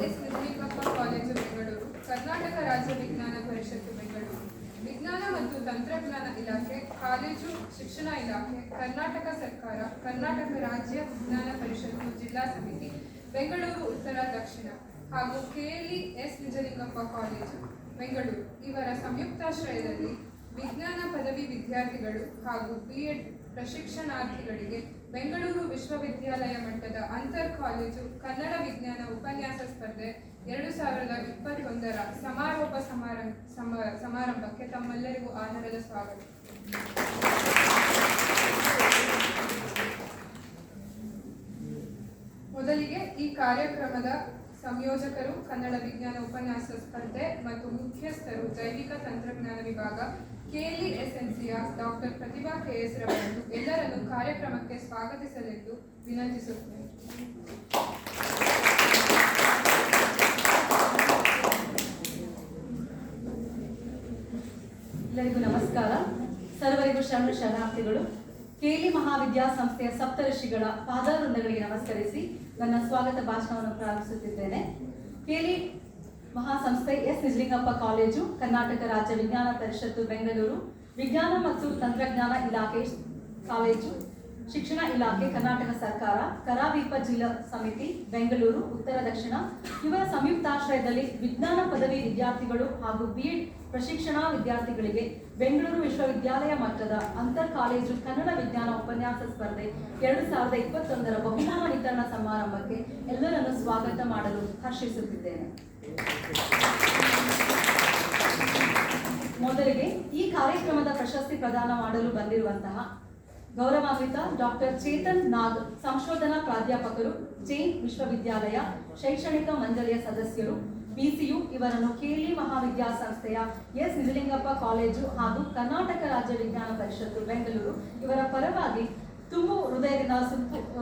S Nijalingappa college Bengaluru, Karnataka Rajya Vijnana ಪರಿಷತ್ತು ಬೆಂಗಳೂರು, ವಿಜ್ಞಾನ ಮತ್ತು ತಂತ್ರಜ್ಞಾನ ಇಲಾಖೆ, ಕಾಲೇಜು ಶಿಕ್ಷಣ ಇಲಾಖೆ, ಕರ್ನಾಟಕ ಸರ್ಕಾರ, ಕರ್ನಾಟಕ ರಾಜ್ಯ ವಿಜ್ಞಾನ ಪರಿಷತ್ತು ಜಿಲ್ಲಾ ಸಮಿತಿ, ಬೆಂಗಳೂರು ಉತ್ತರ ದಕ್ಷಿಣ ಹಾಗೂ KLE S Nijalingappa college Bengaluru ಇವರ ಸಂಯುಕ್ತಾಶ್ರಯದಲ್ಲಿ ವಿಜ್ಞಾನ ಪದವಿ ವಿದ್ಯಾರ್ಥಿಗಳು ಹಾಗೂ ಬಿಎಡ್ ಪ್ರಶಿಕ್ಷಣಾರ್ಥಿಗಳಿಗೆ ಬೆಂಗಳೂರು ವಿಶ್ವವಿದ್ಯಾಲಯ ಮಟ್ಟದ ಅಂತರ್ ಕಾಲೇಜು ಕನ್ನಡ ವಿಜ್ಞಾನ ಉಪನ್ಯಾಸ ಸ್ಪರ್ಧೆ 2021ರ ಸಮಾರೋಪ ಸಮಾರಂಭಕ್ಕೆ ತಮ್ಮೆಲ್ಲರಿಗೂ ಆದರದ ಸ್ವಾಗತ. ಮೊದಲಿಗೆ ಈ ಕಾರ್ಯಕ್ರಮದ ಸಂಯೋಜಕರು, ಕನ್ನಡ ವಿಜ್ಞಾನ ಉಪನ್ಯಾಸ ಸ್ಪರ್ಧೆ ಮತ್ತು ಮುಖ್ಯಸ್ಥರು, ಜೈವಿಕ ತಂತ್ರಜ್ಞಾನ ವಿಭಾಗ, ಕೆಎಲ್ಇ ಎಸ್ಎನ್ಸಿಯ ಡಾಕ್ಟರ್ ಪ್ರತಿಭಾ ಕೆಎಸ್ ರವರನ್ನು ಎಲ್ಲರನ್ನು ಕಾರ್ಯಕ್ರಮಕ್ಕೆ ಸ್ವಾಗತಿಸಲೆಂದು ವಿನಂತಿಸುತ್ತೇನೆ. ಎಲ್ಲರಿಗೂ ನಮಸ್ಕಾರ. ಸರ್ವರಿಗೂ ಶರಣಾರ್ಥಿಗಳು. ಕೆಎಲ್ಇ ಮಹಾವಿದ್ಯಾಸಂಸ್ಥೆಯ ಸಪ್ತಋಷಿಗಳ ಪಾದಾರವೃಂದಗಳಿಗೆ ನಮಸ್ಕರಿಸಿ ನನ್ನ ಸ್ವಾಗತ ಭಾಷಣವನ್ನು ಪ್ರಾರಂಭಿಸುತ್ತಿದ್ದೇನೆ. ಕೆಎಲ್ಇ ಮಹಾಸಂಸ್ಥೆ ಎಸ್ ನಿಜಲಿಂಗಪ್ಪ ಕಾಲೇಜು, ಕರ್ನಾಟಕ ರಾಜ್ಯ ವಿಜ್ಞಾನ ಪರಿಷತ್ತು ಬೆಂಗಳೂರು, ವಿಜ್ಞಾನ ಮತ್ತು ತಂತ್ರಜ್ಞಾನ ಇಲಾಖೆ ಕಾಲೇಜು, ಶಿಕ್ಷಣ ಇಲಾಖೆ, ಕರ್ನಾಟಕ ಸರ್ಕಾರ, ಕರಾವೀಪ ಜಿಲ್ಲಾ ಸಮಿತಿ, ಬೆಂಗಳೂರು ಉತ್ತರ ದಕ್ಷಿಣ ಇವರ ಸಂಯುಕ್ತಾಶ್ರಯದಲ್ಲಿ ವಿಜ್ಞಾನ ಪದವಿ ವಿದ್ಯಾರ್ಥಿಗಳು ಹಾಗೂ ಬಿಎಡ್ ಪ್ರಶಿಕ್ಷಣಾ ವಿದ್ಯಾರ್ಥಿಗಳಿಗೆ ಬೆಂಗಳೂರು ವಿಶ್ವವಿದ್ಯಾಲಯ ಮಟ್ಟದ ಅಂತರ್ ಕಾಲೇಜು ಕನ್ನಡ ವಿಜ್ಞಾನ ಉಪನ್ಯಾಸ ಸ್ಪರ್ಧೆ 2021ರ ಬಹುಮಾನ ವಿತರಣಾ ಸಮಾರಂಭಕ್ಕೆ ಎಲ್ಲರನ್ನು ಸ್ವಾಗತ ಮಾಡಲು ಹರ್ಷಿಸುತ್ತಿದ್ದೇನೆ. ಮೊದಲಿಗೆ ಈ ಕಾರ್ಯಕ್ರಮದ ಪ್ರಶಸ್ತಿ ಪ್ರದಾನ ಮಾಡಲು ಬಂದಿರುವಂತಹ ಗೌರವಾನ್ವಿತ ಡಾಕ್ಟರ್ ಚೇತನ್ ನಾಗ್, ಸಂಶೋಧನಾ ಪ್ರಾಧ್ಯಾಪಕರು, ಜೈನ್ ವಿಶ್ವವಿದ್ಯಾಲಯ ಶೈಕ್ಷಣಿಕ ಮಂಡಳಿಯ ಸದಸ್ಯರು, ಬಿಸಿಯು ಇವರನ್ನು ಕೆಎಲ್ಇ ಮಹಾವಿದ್ಯಾಸಂಸ್ಥೆಯ ಎಸ್ ನಿಜಲಿಂಗಪ್ಪ ಕಾಲೇಜು ಹಾಗೂ ಕರ್ನಾಟಕ ರಾಜ್ಯ ವಿಜ್ಞಾನ ಪರಿಷತ್ತು ಬೆಂಗಳೂರು ಇವರ ಪರವಾಗಿ ತುಂಬು ಹೃದಯದಿಂದ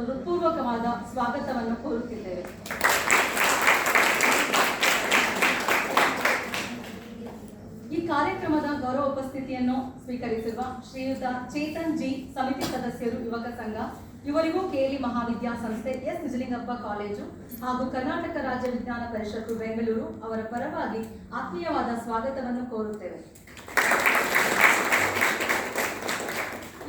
ಹೃತ್ಪೂರ್ವಕವಾದ ಸ್ವಾಗತವನ್ನು ಕೋರುತ್ತಿದ್ದೇವೆ. ಈ ಕಾರ್ಯಕ್ರಮದ ಗೌರವ ಉಪಸ್ಥಿತಿಯನ್ನು ಸ್ವೀಕರಿಸಿರುವ ಶ್ರೀಯುತ ಚೇತನ್ ಜಿ, ಸಮಿತಿ ಸದಸ್ಯರು, ಯುವಕ ಸಂಘ, ಇವರಿಗೂ ಕೆಎಲ್ಇ ಮಹಾವಿದ್ಯಾಸಂಸ್ಥೆ ಎಸ್ ನಿಜಲಿಂಗಪ್ಪ ಕಾಲೇಜು ಹಾಗೂ ಕರ್ನಾಟಕ ರಾಜ್ಯ ವಿಜ್ಞಾನ ಪರಿಷತ್ತು ಬೆಂಗಳೂರು ಅವರ ಪರವಾಗಿ ಆತ್ಮೀಯವಾದ ಸ್ವಾಗತವನ್ನು ಕೋರುತ್ತೇವೆ.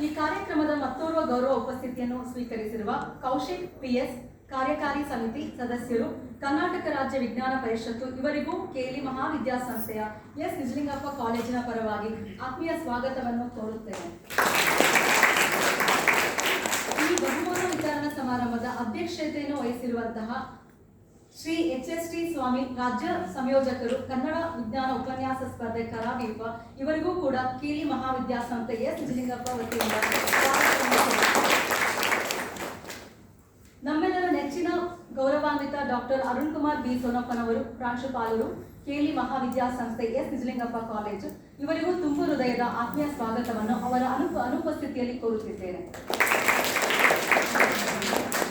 ಈ ಕಾರ್ಯಕ್ರಮದ ಮತ್ತೋರ್ವ ಗೌರವ ಉಪಸ್ಥಿತಿಯನ್ನು ಸ್ವೀಕರಿಸಿರುವ ಕೌಶಿಕ್ ಪಿಎಸ್, ಕಾರ್ಯಕಾರಿ ಸಮಿತಿ ಸದಸ್ಯರು, ಕರ್ನಾಟಕ ರಾಜ್ಯ ವಿಜ್ಞಾನ ಪರಿಷತ್ತು ಇವರಿಗೂ ಕೆಎಲ್ಇ ಮಹಾವಿದ್ಯಾಸಂಸ್ಥೆಯ ಎಸ್ ನಿಜಲಿಂಗಪ್ಪ ಕಾಲೇಜಿನ ಪರವಾಗಿ ಆತ್ಮೀಯ ಸ್ವಾಗತವನ್ನು ಕೋರುತ್ತೇವೆ. ಈ ಬಹುಮಾನ ವಿತರಣಾ ಸಮಾರಂಭದ ಅಧ್ಯಕ್ಷತೆಯನ್ನು ವಹಿಸಿರುವಂತಹ ಶ್ರೀ ಎಚ್.ಎಸ್.ಟಿ. ಸ್ವಾಮಿ, ರಾಜ್ಯ ಸಂಯೋಜಕರು, ಕನ್ನಡ ವಿಜ್ಞಾನ ಉಪನ್ಯಾಸ ಸ್ಪರ್ಧೆ ಕರಾವೀಪ ಇವರಿಗೂ ಕೂಡ ಕೆಎಲ್ಇ ಮಹಾವಿದ್ಯಾಸಂಸ್ಥೆ ಎಸ್ ನಿಜಲಿಂಗಪ್ಪ ವತಿಯಿಂದ ನಮ್ಮೆಲ್ಲರ ನೆಚ್ಚಿನ ಗೌರವಾನ್ವಿತ ಡಾಕ್ಟರ್ ಅರುಣ್ ಕುಮಾರ್ ಬಿ ಸೋನಪ್ಪನವರು, ಪ್ರಾಂಶುಪಾಲರು, ಕೆಎಲ್ಇ ಮಹಾವಿದ್ಯಾಸಂಸ್ಥೆ ಎಸ್ ನಿಜಲಿಂಗಪ್ಪ ಕಾಲೇಜು ಇವರಿಗೂ ತುಂಬು ಹೃದಯದ ಆತ್ಮೀಯ ಸ್ವಾಗತವನ್ನು ಅವರ ಅನುಪಸ್ಥಿತಿಯಲ್ಲಿ ಕೋರುತ್ತಿದ್ದೇನೆ.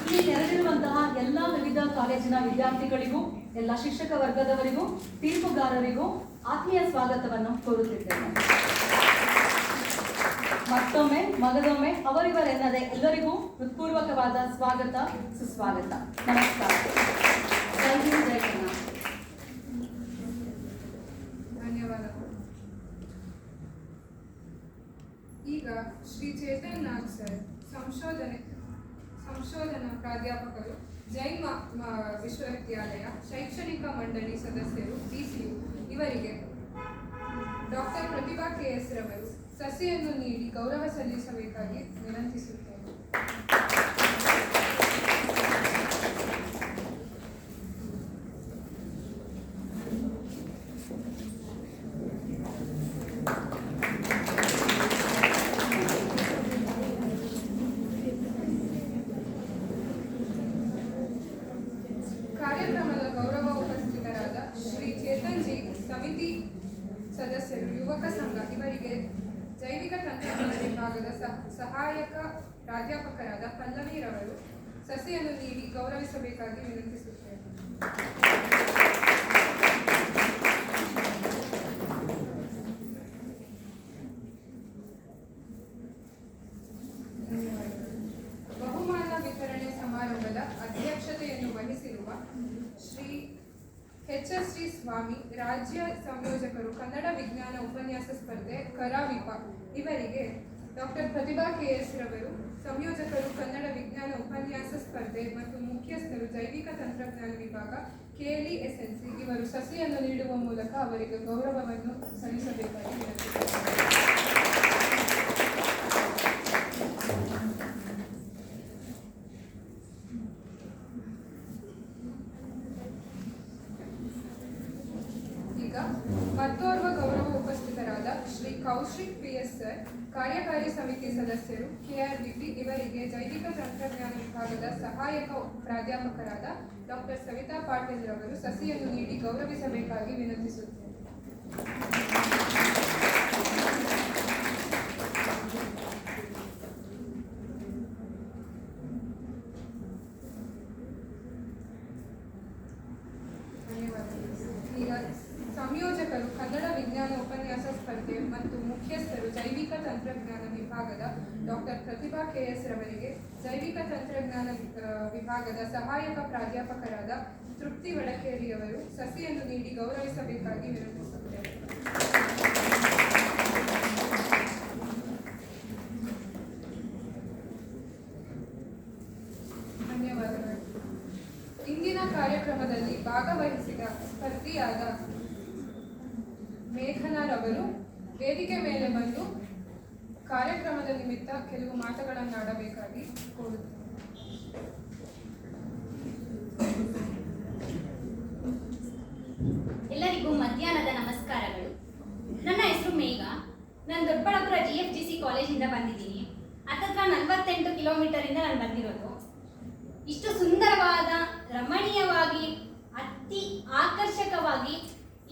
ಇಲ್ಲಿ ನೆರೆದಿರುವಂತಹ ಎಲ್ಲ ವಿವಿಧ ಕಾಲೇಜಿನ ವಿದ್ಯಾರ್ಥಿಗಳಿಗೂ, ಎಲ್ಲ ಶಿಕ್ಷಕ ವರ್ಗದವರಿಗೂ, ತೀರ್ಪುಗಾರರಿಗೂ ಆತ್ಮೀಯ ಸ್ವಾಗತವನ್ನು ಕೋರುತ್ತಿದ್ದೇನೆ. ಮತ್ತೊಮ್ಮೆ ಮಗದೊಮ್ಮೆ ಅವರಿವರೆನ್ನದೆ ಎಲ್ಲರಿಗೂ ಹೃತ್ಪೂರ್ವಕವಾದ ಸ್ವಾಗತ, ಸುಸ್ವಾಗತ. ನಮಸ್ಕಾರ. ಜೈ ಹಿಂದ್, ಜೈ ಕರ್ನಾಟಕ. ಧನ್ಯವಾದಗಳು. ಈಗ ಶ್ರೀ ಚೇತನ್ ನಾಗ್ ಸರ್, ಸಂಶೋಧನಾ ಪ್ರಾಧ್ಯಾಪಕರು, ಜೈನ್ ವಿಶ್ವವಿದ್ಯಾಲಯ ಶೈಕ್ಷಣಿಕ ಮಂಡಳಿ ಸದಸ್ಯರು, ಬಿಸಿಯು ಇವರಿಗೆ ಡಾಕ್ಟರ್ ಪ್ರತಿಭಾ ಕೆಎಸ್ ರವರು ಸಸಿಯನ್ನು ನೀಡಿ ಗೌರವ ಸಲ್ಲಿಸಬೇಕಾಗಿ ವಿನಂತಿಸುತ್ತೇನೆ. ಕಾರ್ಯಕ್ರಮದ ಗೌರವ ಉಪಸ್ಥಿತರಾದ ಶ್ರೀ ಚೇತನ್ ಜಿ, ಸಮಿತಿ ಸದಸ್ಯರು, ಯುವಕ ಸಂಘ ಇವರಿಗೆ ಜೈವಿಕ ತಂತ್ರಜ್ಞಾನ ವಿಭಾಗದ ಸಹಾಯಕ ಪ್ರಾಧ್ಯಾಪಕರಾದ ಪಲ್ಲವಿ ರವರು ಸಸಿಯನ್ನು ನೀಡಿ ಗೌರವಿಸಬೇಕಾಗಿ ವಿನಂತಿಸುತ್ತೇನೆ. ಬಹುಮಾನ ವಿತರಣೆ ಸಮಾರಂಭದ ಅಧ್ಯಕ್ಷತೆಯನ್ನು ವಹಿಸಿರುವ ಶ್ರೀ ಎಚ್.ಎಸ್.ಡಿ. ಸ್ವಾಮಿ, ರಾಜ್ಯ ಸಂಯೋಜಕರು, ಕನ್ನಡ ವಿಜ್ಞಾನ ಉಪನ್ಯಾಸ ಸ್ಪರ್ಧೆ ಕರಾವಿಪ ಇವರಿಗೆ ಡಾಕ್ಟರ್ ಪ್ರತಿಭಾ ಕೆ.ಎಸ್. ರವರು, ಸಂಯೋಜಕರು, ಕನ್ನಡ ವಿಜ್ಞಾನ ಉಪನ್ಯಾಸ ಸ್ಪರ್ಧೆ ಮತ್ತು ಮುಖ್ಯಸ್ಥರು, ಜೈವಿಕ ತಂತ್ರಜ್ಞಾನ ವಿಭಾಗ, KLE-SNC ಇವರು ಸಸಿಯನ್ನು ನೀಡುವ ಮೂಲಕ ಅವರಿಗೆ ಗೌರವವನ್ನು ಸಲ್ಲಿಸಬೇಕಾಗಿ ವಿನಂತಿಸುತ್ತೇನೆ. ಈಗ ಮತ್ತೋರ್ವ ಗೌರವ ಉಪಸ್ಥಿತರಾದ ಶ್ರೀ ಕೌಶಿಕ್ PS ಸರ್, ಕಾರ್ಯಕಾರಿ ಸಮಿತಿ ಸದಸ್ಯರು, KRVP ಇವರಿಗೆ ಜೈವಿಕ ತಂತ್ರಜ್ಞಾನ ವಿಭಾಗದ ಸಹಾಯಕ ಪ್ರಾಧ್ಯಾಪಕರಾದ ಡಾಕ್ಟರ್ ಸವಿತಾ ಪಾಟೀಲ್ ರವರು ಸಸಿಯನ್ನು ನೀಡಿ ಗೌರವಿಸಬೇಕಾಗಿ ವಿನಂತಿಸುತ್ತೇನೆ. ಈಗ ಸಂಯೋಜಕರು, ಕನ್ನಡ ವಿಜ್ಞಾನ ಉಪನ್ಯಾಸ ಸ್ಪರ್ಧೆ ಮತ್ತು ಮುಖ್ಯಸ್ಥರು, ಜೈವಿಕ ತಂತ್ರಜ್ಞಾನ ವಿಭಾಗದ ಡಾಕ್ಟರ್ ಪ್ರತಿಭಾ KS ರವರಿಗೆ ಜೈವಿಕ ತಂತ್ರಜ್ಞಾನ ವಿಭಾಗದ ಸಹಾಯಕ ಪ್ರಾಧ್ಯಾಪಕರಾದ ತೃಪ್ತಿ ವಡಕೇರಿಯವರು ಸಸಿಯನ್ನು ನೀಡಿ ಗೌರವಿಸಬೇಕಾಗಿ ವಿನಂತಿಸುತ್ತೇವೆ. ಧನ್ಯವಾದಗಳು. ಇಂದಿನ ಕಾರ್ಯಕ್ರಮದಲ್ಲಿ ಭಾಗವಹಿಸಿದ ಸ್ಪರ್ಧಿಯಾದ ಮೇಘನಾರವರು ವೇದಿಕೆ ಮೇಲೆ ಬಂದು ಕಾರ್ಯಕ್ರಮದ ನಿಮಿತ್ತ ಕೆಲವು ಮಾತುಗಳನ್ನಾಡಬೇಕಾಗಿ ಕೋರುತ್ತೇನೆ. ಎಲ್ಲರಿಗೂ ಮಧ್ಯಾಹ್ನದ ನಮಸ್ಕಾರಗಳು. ನನ್ನ ಹೆಸರು ಮೇಘ. ನಾನು ದೊಡ್ಡಬಳ್ಳಾಪುರ GFGC ಕಾಲೇಜಿಂದ ಬಂದಿದ್ದೀನಿ. ಹತ್ತತ್ರ 48 ಕಿಲೋಮೀಟರಿಂದ ನಾನು ಬಂದಿರೋದು. ಇಷ್ಟು ಸುಂದರವಾದ, ರಮಣೀಯವಾಗಿ, ಅತಿ ಆಕರ್ಷಕವಾಗಿ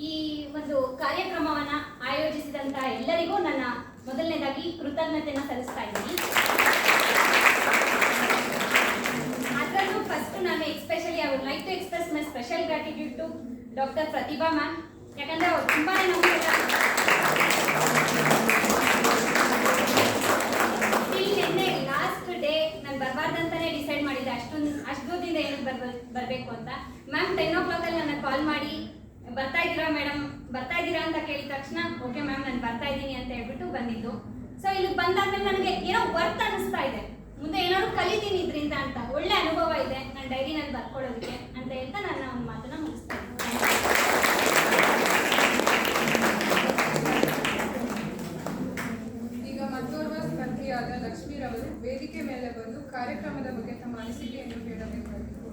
ಈ ಒಂದು ಕಾರ್ಯಕ್ರಮವನ್ನು ಆಯೋಜಿಸಿದಂಥ ಎಲ್ಲರಿಗೂ ನನ್ನ ಮೊದಲನೇದಾಗಿ ಕೃತಜ್ಞತೆಯನ್ನು ಸಲ್ಲಿಸ್ತಾ ಇದ್ದೀನಿ. ಅದರಲ್ಲೂ ಫಸ್ಟ್ ನಾನು especially I would like to express my special gratitude to doctor Pratibha ma'am. ಯಾಕಂದರೆ ಅವ್ರು ತುಂಬಾ ನಮಗೆಲ್ಲ ನಿನ್ನೆ ಲಾಸ್ಟ್ ಡೇ ನಾನು ಬರಬಾರ್ದಂತಾನೆ ಡಿಸೈಡ್ ಮಾಡಿದ್ದೆ, ಅಷ್ಟು ದೂರದಿಂದ ಏನಕ್ಕೆ ಬರಬೇಕು ಅಂತ. ಮ್ಯಾಮ್ 10 o'clock ನನ್ನ ಕಾಲ್ ಮಾಡಿ ಬರ್ತಾ ಇದ್ದೀರಾ ಮೇಡಮ್, ಬರ್ತಾ ಇದ್ದೀರಾ ಅಂತ ಕೇಳಿದ ತಕ್ಷಣ ಓಕೆ ಮ್ಯಾಮ್ ನಾನು ಬರ್ತಾ ಇದ್ದೀನಿ ಅಂತ ಹೇಳ್ಬಿಟ್ಟು ಬಂದಿದ್ದು. ಸೊ ಇಲ್ಲಿ ಬಂದಾದ್ಮೇಲೆ ನನಗೆ ಏನೋ ವರ್ತ್ ಅನಿಸ್ತಾ ಇದೆ, ಮುಂದೆ ಏನಾದ್ರು ಕಲಿತೀನಿ ಇದರಿಂದ ಅಂತ. ಒಳ್ಳೆ ಅನುಭವ ಇದೆ ನನ್ನ ಡೈರಿನಲ್ಲಿ ಬರ್ಕೊಳ್ಳೋದಕ್ಕೆ ಅಂತ ಹೇಳ್ತಾ ನನ್ನ ಒಂದು ಮಾತನ್ನ ಮುಗಿಸ್ತಾ ಇದ್ದೀನಿ. ಈಗ ಮತ್ತೋರ್ವ ಸ್ಪರ್ಧಿಯಾದ ಲಕ್ಷ್ಮೀರವರು ವೇದಿಕೆ ಮೇಲೆ ಬಂದು ಕಾರ್ಯಕ್ರಮದ ಬಗ್ಗೆ ತಮ್ಮ ಅನಿಸಿಕೆಯನ್ನು ಹೇಳಬೇಕಾಗಿತ್ತು.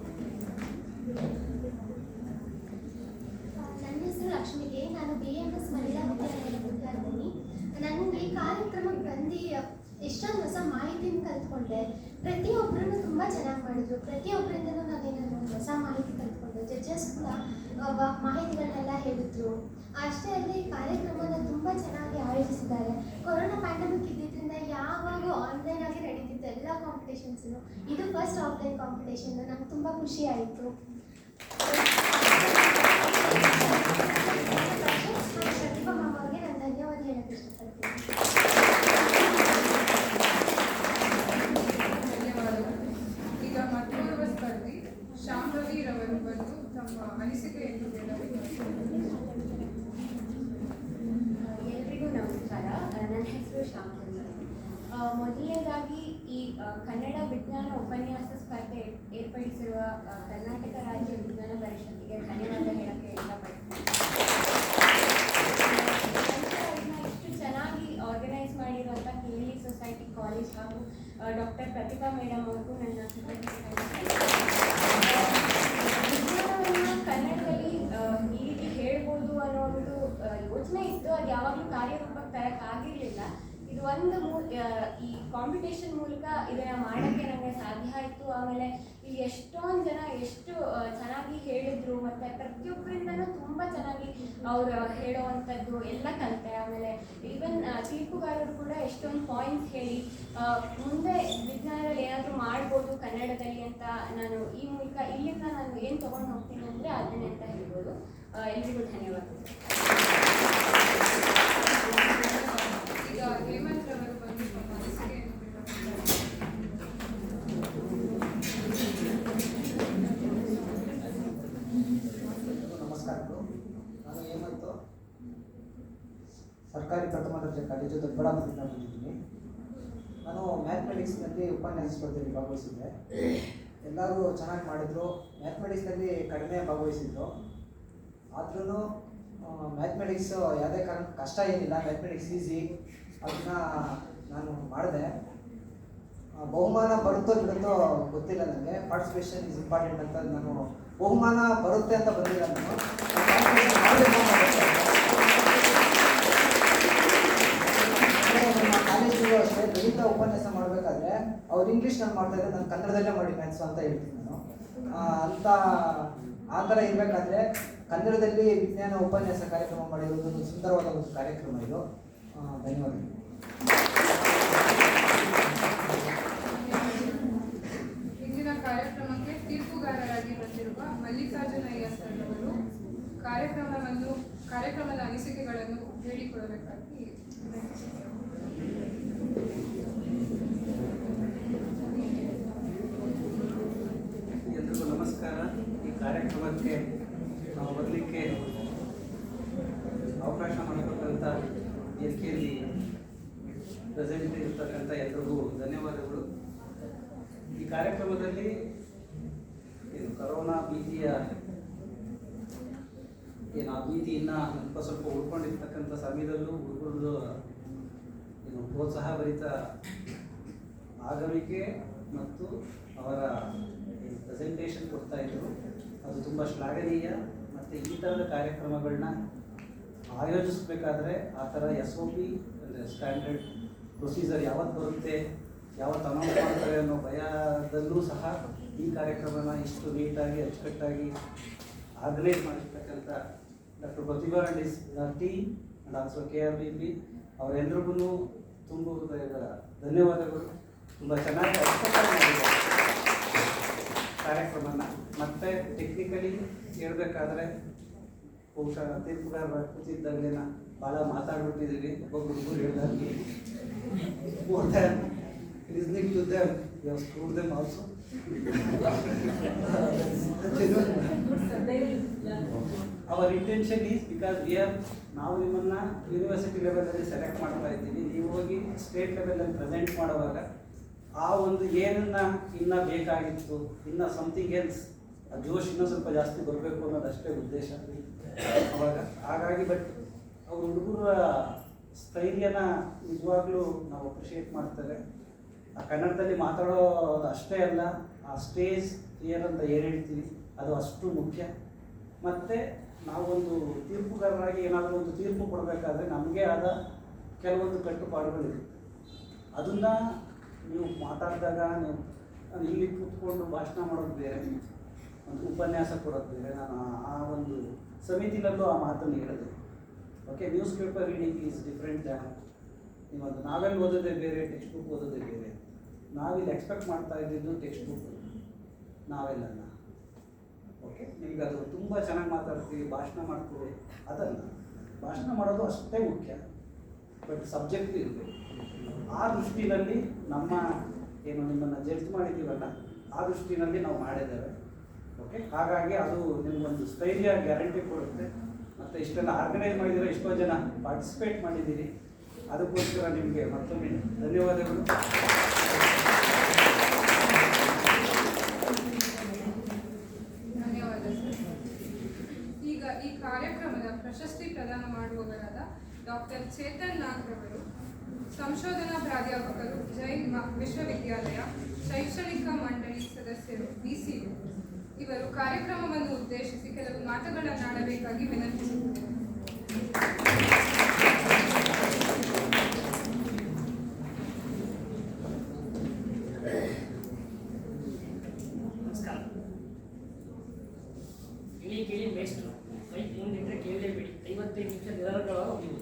ನನ್ನ ಹೆಸರು ಲಕ್ಷ್ಮಿಗೆ. ನಾನು BMS ಮಹಿಳಾ ವಿದ್ಯಾಲಯದ ವಿದ್ಯಾರ್ಥಿನಿ. ನನಗೆ ಕಾರ್ಯಕ್ರಮಕ್ಕೆ ಬಂದು ಎಷ್ಟೊಂದು ಹೊಸ ಮಾಹಿತಿನ ಕಲ್ತ್ಕೊಂಡೆ. ಪ್ರತಿಯೊಬ್ಬರನ್ನು ತುಂಬ ಚೆನ್ನಾಗಿ ಮಾಡಿದ್ರು. ಪ್ರತಿಯೊಬ್ಬರಿಂದಲೂ ನಾನೇನಾದ್ರು ಒಂದು ಹೊಸ ಮಾಹಿತಿ ಕಲ್ತ್ಕೊಂಡೆ. ಜಡ್ಜಸ್ ಕೂಡ ಮಾಹಿತಿಗಳನ್ನೆಲ್ಲ ಹೇಳಿದ್ರು. ಅಷ್ಟೇ ಅಲ್ಲದೆ ಈ ಕಾರ್ಯಕ್ರಮನ ತುಂಬ ಚೆನ್ನಾಗಿ ಆಯೋಜಿಸಿದ್ದಾರೆ. ಕೊರೋನಾ ಪ್ಯಾಂಡಮಿಕ್ ಇದ್ದಿದ್ದರಿಂದ ಯಾವಾಗೂ ಆನ್ಲೈನ್ ಆಗಿ ನಡೀತಿತ್ತು ಎಲ್ಲ ಕಾಂಪಿಟೇಷನ್ಸು. ಇದು ಫಸ್ಟ್ ಆಫ್ಲೈನ್ ಕಾಂಪಿಟೇಷನ್. ನಂಗೆ ತುಂಬ ಖುಷಿ ಆಯಿತು. ಪ್ರತಿಭಾ ಮ್ಯಾಮ್ ಅವ್ರಿಗೆ ನಾನು ಧನ್ಯವಾದ ಹೇಳಕ್ಕೆ ಇಷ್ಟಪಡ್ತೀನಿ. ಧನ್ಯವಾದಗಳು. ಈಗ ಮತ್ತೋರ್ವ ಸ್ಪರ್ಧಿ ಶಾಂಭವಿ ರವರು ಬಂದು ತಮ್ಮ ಅನಿಸಿಕೆಯನ್ನು ಹೇಳಬೇಕಾಗಿತ್ತು. ಎಲ್ರಿಗೂ ನಮಸ್ಕಾರ. ನನ್ನ ಹೆಸರು ಶಾಂಭವಿ. ಮೊದಲನೇದಾಗಿ ಈ ಕನ್ನಡ ವಿಜ್ಞಾನ ಉಪನ್ಯಾಸ ಸ್ಪರ್ಧೆ ಏರ್ಪಡಿಸಿರುವ ಕರ್ನಾಟಕ ರಾಜ್ಯ ವಿಜ್ಞಾನ ಪರಿಷತ್ತಿಗೆ ಧನ್ಯವಾದ ಹೇಳಕ್ಕೆ ಇಷ್ಟಪಡ್ತೀನಿ. ಇಷ್ಟು ಚೆನ್ನಾಗಿ ಆರ್ಗನೈಸ್ ಮಾಡಿರುವಂಥ KLE ಸೊಸೈಟಿ ಕಾಲೇಜ್ ಹಾಗೂ ಡಾಕ್ಟರ್ ಪ್ರತಿಭಾ ಮೇಡಮ್ ಅವ್ರಿಗೂ ನನ್ನ ವಿಜ್ಞಾನವನ್ನು ಕನ್ನಡದಲ್ಲಿ ಈ ರೀತಿ ಹೇಳ್ಬೋದು ಅನ್ನೋ ಒಂದು ಯೋಚನೆ ಇತ್ತು. ಅದು ಯಾವಾಗಲೂ ಕಾರ್ಯರೂಪಕ್ಕೆ ತರಕ್ಕಾಗಿರಲಿಲ್ಲ. ಇದು ಒಂದು ಈ ಕಾಂಪಿಟೇಷನ್ ಮೂಲಕ ಇದನ್ನು ಮಾಡೋಕ್ಕೆ ನನಗೆ ಸಾಧ್ಯ ಆಯಿತು. ಆಮೇಲೆ ಇಲ್ಲಿ ಎಷ್ಟೊಂದು ಜನ ಎಷ್ಟು ಚೆನ್ನಾಗಿ ಹೇಳಿದರು ಮತ್ತು ಪ್ರತಿಯೊಬ್ಬರಿಂದನೂ ತುಂಬ ಚೆನ್ನಾಗಿ ಅವರು ಹೇಳೋವಂಥದ್ದು ಎಲ್ಲ ಕಲಿತೆ. ಆಮೇಲೆ ಈವನ್ ತೀರ್ಪುಗಾರರು ಕೂಡ ಎಷ್ಟೊಂದು ಪಾಯಿಂಟ್ಸ್ ಹೇಳಿ ಮುಂದೆ ವಿಜ್ಞಾನದಲ್ಲಿ ಏನಾದರೂ ಮಾಡ್ಬೋದು ಕನ್ನಡದಲ್ಲಿ ಅಂತ ನಾನು ಈ ಮೂಲಕ ಇಲ್ಲಿಂದ ನಾನು ಏನು ತೊಗೊಂಡು ಹೋಗ್ತೀನಿ ಅಂದರೆ ಅದನ್ನೇ ಅಂತ ಹೇಳ್ಬೋದು. ಎಲ್ರಿಗೂ ಧನ್ಯವಾದಗಳು. ಈಗ ಹೇಮಂತ್ ರವರು ಬಂದು ತಮ್ಮ ಅನಿಸಿಕೆಯನ್ನು ನಮಸ್ಕಾರ. ಸರ್ಕಾರಿ ಪ್ರಥಮ ದರ್ಜೆ ಕಾಲೇಜು ದೊಡ್ಡಬಳ್ಳಾಪುರದಿಂದ ಬಂದಿದ್ದೀನಿ. ನಾನು ಮ್ಯಾಥಮೆಟಿಕ್ಸ್ನಲ್ಲಿ ಉಪನ್ಯಾಸ ಸ್ಪರ್ಧೆಯಲ್ಲಿ ಭಾಗವಹಿಸಿದ್ದೆ. ಎಲ್ಲರೂ ಚೆನ್ನಾಗಿ ಮಾಡಿದರು. ಮ್ಯಾಥಮೆಟಿಕ್ಸ್ನಲ್ಲಿ ಕಡಿಮೆ ಭಾಗವಹಿಸಿದ್ರು. ಆದ್ರೂ ಮ್ಯಾಥಮೆಟಿಕ್ಸ್ ಯಾವುದೇ ಕಾರಣ ಕಷ್ಟ ಏನಿಲ್ಲ, ಮ್ಯಾಥಮೆಟಿಕ್ಸ್ ಈಸಿ. ಅದನ್ನು ನಾನು ಮಾಡಿದೆ. ಬಹುಮಾನ ಬರುತ್ತೋ ಬಿಡುತ್ತೋ ಗೊತ್ತಿಲ್ಲ ನನಗೆ. ಪಾರ್ಟಿಸಿಪೇಷನ್ ಈಸ್ ಇಂಪಾರ್ಟೆಂಟ್ ಅಂತ ನಾನು ಬಹುಮಾನ ಬರುತ್ತೆ ಅಂತ ಬಂದಿಲ್ಲ. ನಾನು ಪಾರ್ಟಿಸಿಪೇಷನ್ ಮಾಡಬೇಕು ಅಂತ ಬರ್ತಾ ನಮ್ಮ ಕಾಲೇಜಿಗೂ ಅಷ್ಟೇ ಗಣಿತ ಉಪನ್ಯಾಸ ಮಾಡಬೇಕಾದ್ರೆ ಅವ್ರು ಇಂಗ್ಲೀಷ್ನಲ್ಲಿ ಮಾಡ್ತಾಯಿದ್ರೆ ನಾನು ಕನ್ನಡದಲ್ಲೇ ಮಾಡಿ ಮ್ಯಾಥ್ಸು ಅಂತ ಹೇಳ್ತೀನಿ ನಾನು. ಆ ಥರ ಇರಬೇಕಾದ್ರೆ ಕನ್ನಡದಲ್ಲಿ ವಿಜ್ಞಾನ ಉಪನ್ಯಾಸ ಕಾರ್ಯಕ್ರಮ ಮಾಡಿರೋದು ಒಂದು ಸುಂದರವಾದ ಒಂದು ಕಾರ್ಯಕ್ರಮ ಇದು. ಧನ್ಯವಾದಗಳು. ಇಂದಿನ ಕಾರ್ಯಕ್ರಮಕ್ಕೆ ತೀರ್ಪುಗಾರರಾಗಿ ಬಂದಿರುವ ಮಲ್ಲಿಕಾರ್ಜುನಯ್ಯ ಸರ್ ಅವರು ಕಾರ್ಯಕ್ರಮದ ಅನಿಸಿಕೆಗಳನ್ನು ಹೇಳಿಕೊಡಬೇಕಾಗಿ ಎಲ್ರಿಗೂ ನಮಸ್ಕಾರ. ಈ ಕಾರ್ಯಕ್ರಮಕ್ಕೆ ನಾವು ಬರಲಿಕ್ಕೆ ಅವಕಾಶ ಮಾಡಿಕೊಟ್ಟಂಥ ವೇದಿಕೆಯಲ್ಲಿ ಪ್ರೆಸೆಂಟ್ ಇರ್ತಕ್ಕಂಥ ಎಲ್ರಿಗೂ ಧನ್ಯವಾದಗಳು. ಈ ಕಾರ್ಯಕ್ರಮದಲ್ಲಿ ಕರೋನಾ ಭೀತಿಯ ಆ ಭೀತಿಯಿಂದ ಸ್ವಲ್ಪ ಉಳ್ಕೊಂಡಿರ್ತಕ್ಕಂಥ ಸಮಯದಲ್ಲೂ ಹುಡುಗರದು ಪ್ರೋತ್ಸಾಹಭರಿತ ಆಗಮಿಕೆ ಮತ್ತು ಅವರ ಪ್ರೆಸೆಂಟೇಷನ್ ಕೊಡ್ತಾಯಿದ್ರು. ಅದು ತುಂಬ ಶ್ಲಾಘನೀಯ. ಮತ್ತು ಈ ಥರದ ಕಾರ್ಯಕ್ರಮಗಳನ್ನ ಆಯೋಜಿಸಬೇಕಾದ್ರೆ ಆ ಥರ SOP ಅಂದರೆ ಸ್ಟ್ಯಾಂಡರ್ಡ್ ಪ್ರೊಸೀಜರ್ ಯಾವತ್ತು ಬರುತ್ತೆ, ಯಾವತ್ತು ಅನೌನ್ಸ್ ಮಾಡ್ತಾರೆ ಅನ್ನೋ ಭಯದಲ್ಲೂ ಸಹ ಈ ಕಾರ್ಯಕ್ರಮನ ಇಷ್ಟು ನೀಟಾಗಿ ಅಚ್ಚುಕಟ್ಟಾಗಿ ಆರ್ಗನೈಸ್ ಮಾಡಿರ್ತಕ್ಕಂಥ doctor Pratibha and is team and also KRBB ಅವರೆಲ್ಲರಿಗೂ ತುಂಬ ಹೃದಯದ ಧನ್ಯವಾದಗಳು. ತುಂಬ ಚೆನ್ನಾಗಿ ಅಚ್ಚುಕಟ್ಟಾಗಿ ಮಾಡಿದ್ದಾರೆ ಕಾರ್ಯಕ್ರಮನ. ಮತ್ತು ಟೆಕ್ನಿಕಲಿ ಹೇಳ್ಬೇಕಾದ್ರೆ ಬಹುಶಃ ತೀರ್ಪುಗಾರ ಕೂತಿದ್ದಾಗಲೇನ ಭಾಳ ಮಾತಾಡ್ಬಿಟ್ಟಿದ್ದೀವಿ. ಒಬ್ಬೊಬ್ಬರು ಹುಡುಗರು ಹೇಳಿದಾಗೆ more than listening to them, we have screwed them also. Our intention is because ನಾವು ನಿಮ್ಮನ್ನು ಯೂನಿವರ್ಸಿಟಿ ಲೆವೆಲಲ್ಲಿ ಸೆಲೆಕ್ಟ್ ಮಾಡ್ತಾ ಇದ್ದೀವಿ. ನೀವು ಹೋಗಿ ಸ್ಟೇಟ್ ಲೆವೆಲಲ್ಲಿ ಪ್ರೆಸೆಂಟ್ ಮಾಡುವಾಗ ಆ ಒಂದು ಏನನ್ನ ಇನ್ನೂ ಬೇಕಾಗಿತ್ತು, ಇನ್ನು ಸಮಥಿಂಗ್ ಎಲ್ಸ್, ಆ ಜೋಶ್ ಇನ್ನೂ ಸ್ವಲ್ಪ ಜಾಸ್ತಿ ಬರಬೇಕು ಅನ್ನೋದಷ್ಟೇ ಉದ್ದೇಶ ಅವಾಗ. ಹಾಗಾಗಿ ಬಟ್ ಅವ್ರ ಹುಡುಗರ ಸ್ಥೈರ್ಯನ ನಿಜವಾಗ್ಲೂ ನಾವು ಅಪ್ರಿಷಿಯೇಟ್ ಮಾಡ್ತೇವೆ. ಆ ಕನ್ನಡದಲ್ಲಿ ಮಾತಾಡೋದು ಅಷ್ಟೇ ಅಲ್ಲ, ಆ ಸ್ಟೇಜ್ ಫಿಯರ್ ಅಂತ ಏನು ಹೇಳ್ತೀವಿ ಅದು ಅಷ್ಟು ಮುಖ್ಯ. ಮತ್ತು ನಾವೊಂದು ತೀರ್ಪುಗಾರರಾಗಿ ಏನಾದರೂ ಒಂದು ತೀರ್ಪು ಕೊಡಬೇಕಾದ್ರೆ ನಮಗೆ ಆದ ಕೆಲವೊಂದು ಕಟ್ಟುಪಾಡುಗಳಿರುತ್ತೆ. ಅದನ್ನು ನೀವು ಮಾತಾಡಿದಾಗ ನೀವು ಇಲ್ಲಿ ಕೂತ್ಕೊಂಡು ಭಾಷಣ ಮಾಡೋದು ಬೇರೆ, ಒಂದು ಉಪನ್ಯಾಸ ಕೊಡೋದು ಬೇರೆ. ನಾನು ಆ ಒಂದು ಸಮಿತಿನಲ್ಲೂ ಆ ಮಾತನ್ನು ಹೇಳಿದೆ. Okay, news paper reading is different than ನೀವೊಂದು ನಾವೆಲ್ ಓದೋದೇ ಬೇರೆ, ಟೆಕ್ಸ್ಟ್ ಬುಕ್ ಓದೋದೇ ಬೇರೆ. ನಾವಿಲ್ಲಿ ಎಕ್ಸ್ಪೆಕ್ಟ್ ಮಾಡ್ತಾ ಇದ್ದಿದ್ದು ಟೆಕ್ಸ್ಟ್ ಬುಕ್, ನಾವೆಲ್ಲ. ಓಕೆ, ನಿಮ್ಗೆ ಅದು ತುಂಬ ಚೆನ್ನಾಗಿ ಮಾತಾಡ್ತೀವಿ, ಭಾಷಣ ಮಾಡ್ತೀವಿ, ಅದಲ್ಲ. ಭಾಷಣ ಮಾಡೋದು ಅಷ್ಟೇ ಮುಖ್ಯ, ಬಟ್ ಸಬ್ಜೆಕ್ಟ್ ಇರಬೇಕು. ಆ ದೃಷ್ಟಿನಲ್ಲಿ ನಮ್ಮ ಏನು ನಿಮ್ಮನ್ನು ಜಡ್ಜ್ ಮಾಡಿದ್ದೀವಲ್ಲ, ಆ ದೃಷ್ಟಿನಲ್ಲಿ ನಾವು ಮಾಡಿದ್ದೇವೆ. ಓಕೆ, ಹಾಗಾಗಿ ಅದು ನಿಮಗೊಂದು ಸ್ಥೈರ್ಯ ಗ್ಯಾರಂಟಿ ಕೊಡುತ್ತೆ. ಮತ್ತು ಇಷ್ಟೆಲ್ಲ ಆರ್ಗನೈಸ್ ಮಾಡಿದ್ದೀರ, ಎಷ್ಟೋ ಜನ ಪಾರ್ಟಿಸಿಪೇಟ್ ಮಾಡಿದ್ದೀರಿ, ಅದಕ್ಕೋಸ್ಕರ ನಿಮಗೆ ಮತ್ತೊಮ್ಮೆ ಧನ್ಯವಾದಗಳು. ಧನ್ಯವಾದ ಸರ್. ಈಗ ಈ ಕಾರ್ಯಕ್ರಮದ ಪ್ರಶಸ್ತಿ ಪ್ರದಾನ ಮಾಡುವವರಾದ ಡಾಕ್ಟರ್ ಚೇತನ್ ನಾಗ್ರವರು, ಸಂಶೋಧನಾ ಪ್ರಾಧ್ಯಾಪಕರು, ಜೈನ್ ವಿಶ್ವವಿದ್ಯಾಲಯ, ಶೈಕ್ಷಣಿಕ ಮಂಡಳಿ ಸದಸ್ಯರು, BCU, ಇವರು ಕಾರ್ಯಕ್ರಮವನ್ನು ಉದ್ದೇಶಿಸಿ ಕೆಲವು ಮಾತುಗಳನ್ನಾಡಬೇಕಾಗಿ ವಿನಂತಿಸುತ್ತೇವೆ. ನಮಸ್ಕಾರ. ಕೇಳಿ ಬೇಸ್ಟ್ರು ಮೈಕ್ ಮುಂದಿಟ್ಟರೆ ಕೇಳಲೇಬೇಡಿ. 55 ನಿಮಿಷ ನಿರರ್ಗಳವಾಗಿ ಹೋಗಿದ್ದು.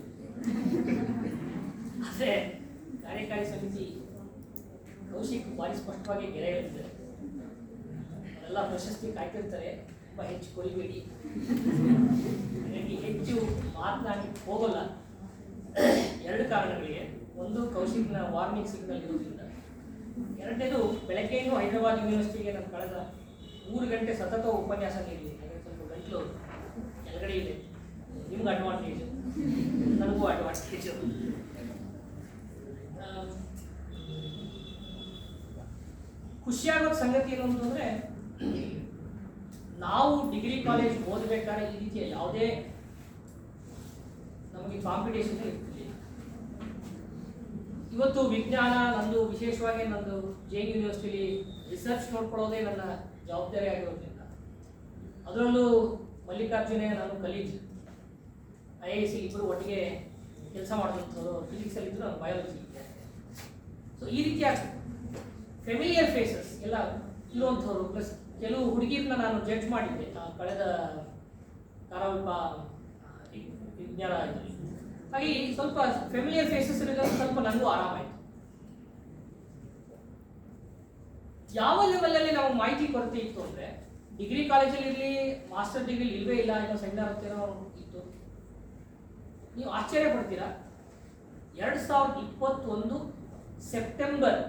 ಆದರೆ ಕಾರ್ಯಕಾರಿ ಸಮಿತಿ ಕೌಶಿಕ್ ಭಾರಿ ಸ್ಪಷ್ಟವಾಗಿ ಗೆರೆ ಹೇಳಿದ್ದಾರೆ. ಅವರೆಲ್ಲ ಪ್ರಶಸ್ತಿ ಕಾಯ್ತಿರ್ತಾರೆ, ತುಂಬ ಹೆಚ್ಚು ಕೊಲಿಬೇಡಿ. ಹಾಗಾಗಿ ಹೆಚ್ಚು ಮಾತನಾಡಿ ಹೋಗಲ್ಲ. 2 ಕಾರಣಗಳಿಗೆ. ಒಂದು, ಕೌಶಿಕ್ನ ವಾರ್ನಿಂಗ್ ಸಿಗ್ನಲ್ ಇರೋದ್ರಿಂದ. ಎರಡನೇದು, ಬೆಳಗ್ಗೆಯೂ ಹೈದರಾಬಾದ್ ಯೂನಿವರ್ಸಿಟಿಗೆ ನಾನು ಕಳೆದ 3 ಗಂಟೆ ಸತತ ಉಪನ್ಯಾಸ ನೀಡಿದೆ. ಹಾಗೆ ಸ್ವಲ್ಪ ಗಂಟಲು ಕೆಳಗಡೆ ಇದೆ. ನಿಮ್ಗೆ ಅಡ್ವಾಂಟೇಜ್, ನನಗೂ ಅಡ್ವಾಂಟೇಜ್. ಖುಷಿಯಾಗೋದು ಸಂಗತಿ ಏನು ಅಂತಂದರೆ, ನಾವು ಡಿಗ್ರಿ ಕಾಲೇಜ್ ಓದಬೇಕಾದ್ರೆ ಈ ರೀತಿಯ ಯಾವುದೇ ನಮಗೆ ಕಾಂಪಿಟೇಷನ್ ಇರ್ತಿಲ್ಲ. ಇವತ್ತು ವಿಜ್ಞಾನ ನಂದು, ವಿಶೇಷವಾಗಿ ನಂದು ಜೈನ್ ಯೂನಿವರ್ಸಿಟಿಲಿ ರಿಸರ್ಚ್ ನೋಡ್ಕೊಳ್ಳೋದೇ ನನ್ನ ಜವಾಬ್ದಾರಿ ಆಗಿರೋದ್ರಿಂದ, ಅದರಲ್ಲೂ ಮಲ್ಲಿಕಾರ್ಜುನೇ ನಾನು ಕಲೀಗ್ IISc ಇಬ್ಬರು ಒಟ್ಟಿಗೆ ಕೆಲಸ ಮಾಡಿದಂಥವ್ರು, ಫಿಸಿಕ್ಸಲ್ಲಿದ್ದರು, ನಾನು ಬಯಾಲಜಿ. ಸೊ ಈ ರೀತಿಯ ಫೆಮಿಲಿಯರ್ ಫೇಸಸ್ ಎಲ್ಲ ಇರುವಂಥವ್ರು, ಪ್ಲಸ್ ಕೆಲವು ಹುಡುಗಿರನ್ನ ನಾನು ಜಡ್ಜ್ ಮಾಡಿದ್ದೆ ಕಳೆದ ಕಾರವಿಪ ವಿಜ್ಞಾನ ಇದರಲ್ಲಿ. ಹಾಗೆ ಸ್ವಲ್ಪ ಫೆಮಿಲಿಯರ್ ಫೇಸಸ್ ಇರೋದು ಸ್ವಲ್ಪ ನನಗೂ ಆರಾಮಾಯಿತು. ಯಾವ ಲೆವೆಲಲ್ಲಿ ನಾವು ಮಾಹಿತಿ ಕೊರತೆ ಇತ್ತು ಅಂದರೆ, ಡಿಗ್ರಿ ಕಾಲೇಜಲ್ಲಿ ಇರಲಿ, ಮಾಸ್ಟರ್ ಡಿಗ್ರಿ ಇಲ್ಲವೇ ಇಲ್ಲ, ಏನೋ ಸೆಮಿನಾರ್ ಅಂತೇನೋ ಇತ್ತು. ನೀವು ಆಶ್ಚರ್ಯ ಪಡ್ತೀರಾ, 2021 ಸೆಪ್ಟೆಂಬರ್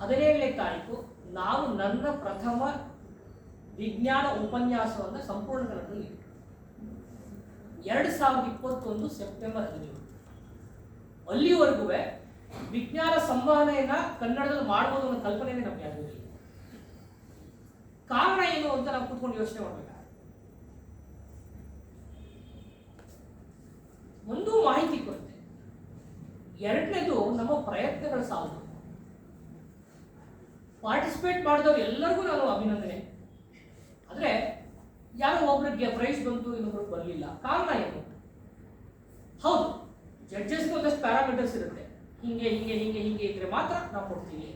17ನೇ ತಾರೀಕು ನಾನು ನನ್ನ ಪ್ರಥಮ ವಿಜ್ಞಾನ ಉಪನ್ಯಾಸವನ್ನು ಸಂಪೂರ್ಣ ಕನ್ನಡದಲ್ಲಿ 2021 ಸೆಪ್ಟೆಂಬರ್ 17. ಅಲ್ಲಿವರೆಗೂ ವಿಜ್ಞಾನ ಸಂವಹನೆಯನ್ನ ಕನ್ನಡದಲ್ಲಿ ಮಾಡ್ಬೋದು ಅನ್ನೋ ಕಲ್ಪನೆನೇ ನಮ್ಗೆ ಆಗಿರಲಿಲ್ಲ. ಕಾರಣ ಏನು ಅಂತ ನಾವು ಕೂತ್ಕೊಂಡು ಯೋಚನೆ ಮಾಡಬೇಕಾಗುತ್ತೆ. ಒಂದು ಮಾಹಿತಿ ಕೊರತೆ, ಎರಡನೇದು ನಮ್ಮ ಪ್ರಯತ್ನಗಳ ಸಾಲದು. ಪಾರ್ಟಿಸಿಪೇಟ್ ಮಾಡಿದವ್ರು ಎಲ್ಲರಿಗೂ ನಾನು ಅಭಿನಂದನೆ. ಆದರೆ ಯಾರೋ ಒಬ್ರಿಗೆ ಪ್ರೈಸ್ ಬಂತು, ಇನ್ನೊಬ್ರಿಗೆ ಬರಲಿಲ್ಲ. ಕಾರಣ ಏನು? ಹೌದು, ಜಡ್ಜಸ್ಗೆ ಒಂದಷ್ಟು ಪ್ಯಾರಾಮೀಟರ್ಸ್ ಇರುತ್ತೆ, ಹಿಂಗೆ ಹಿಂಗೆ ಹಿಂಗೆ ಹಿಂಗೆ ಇದ್ರೆ ಮಾತ್ರ ನಾವು ಕೊಡ್ತೀವಿ.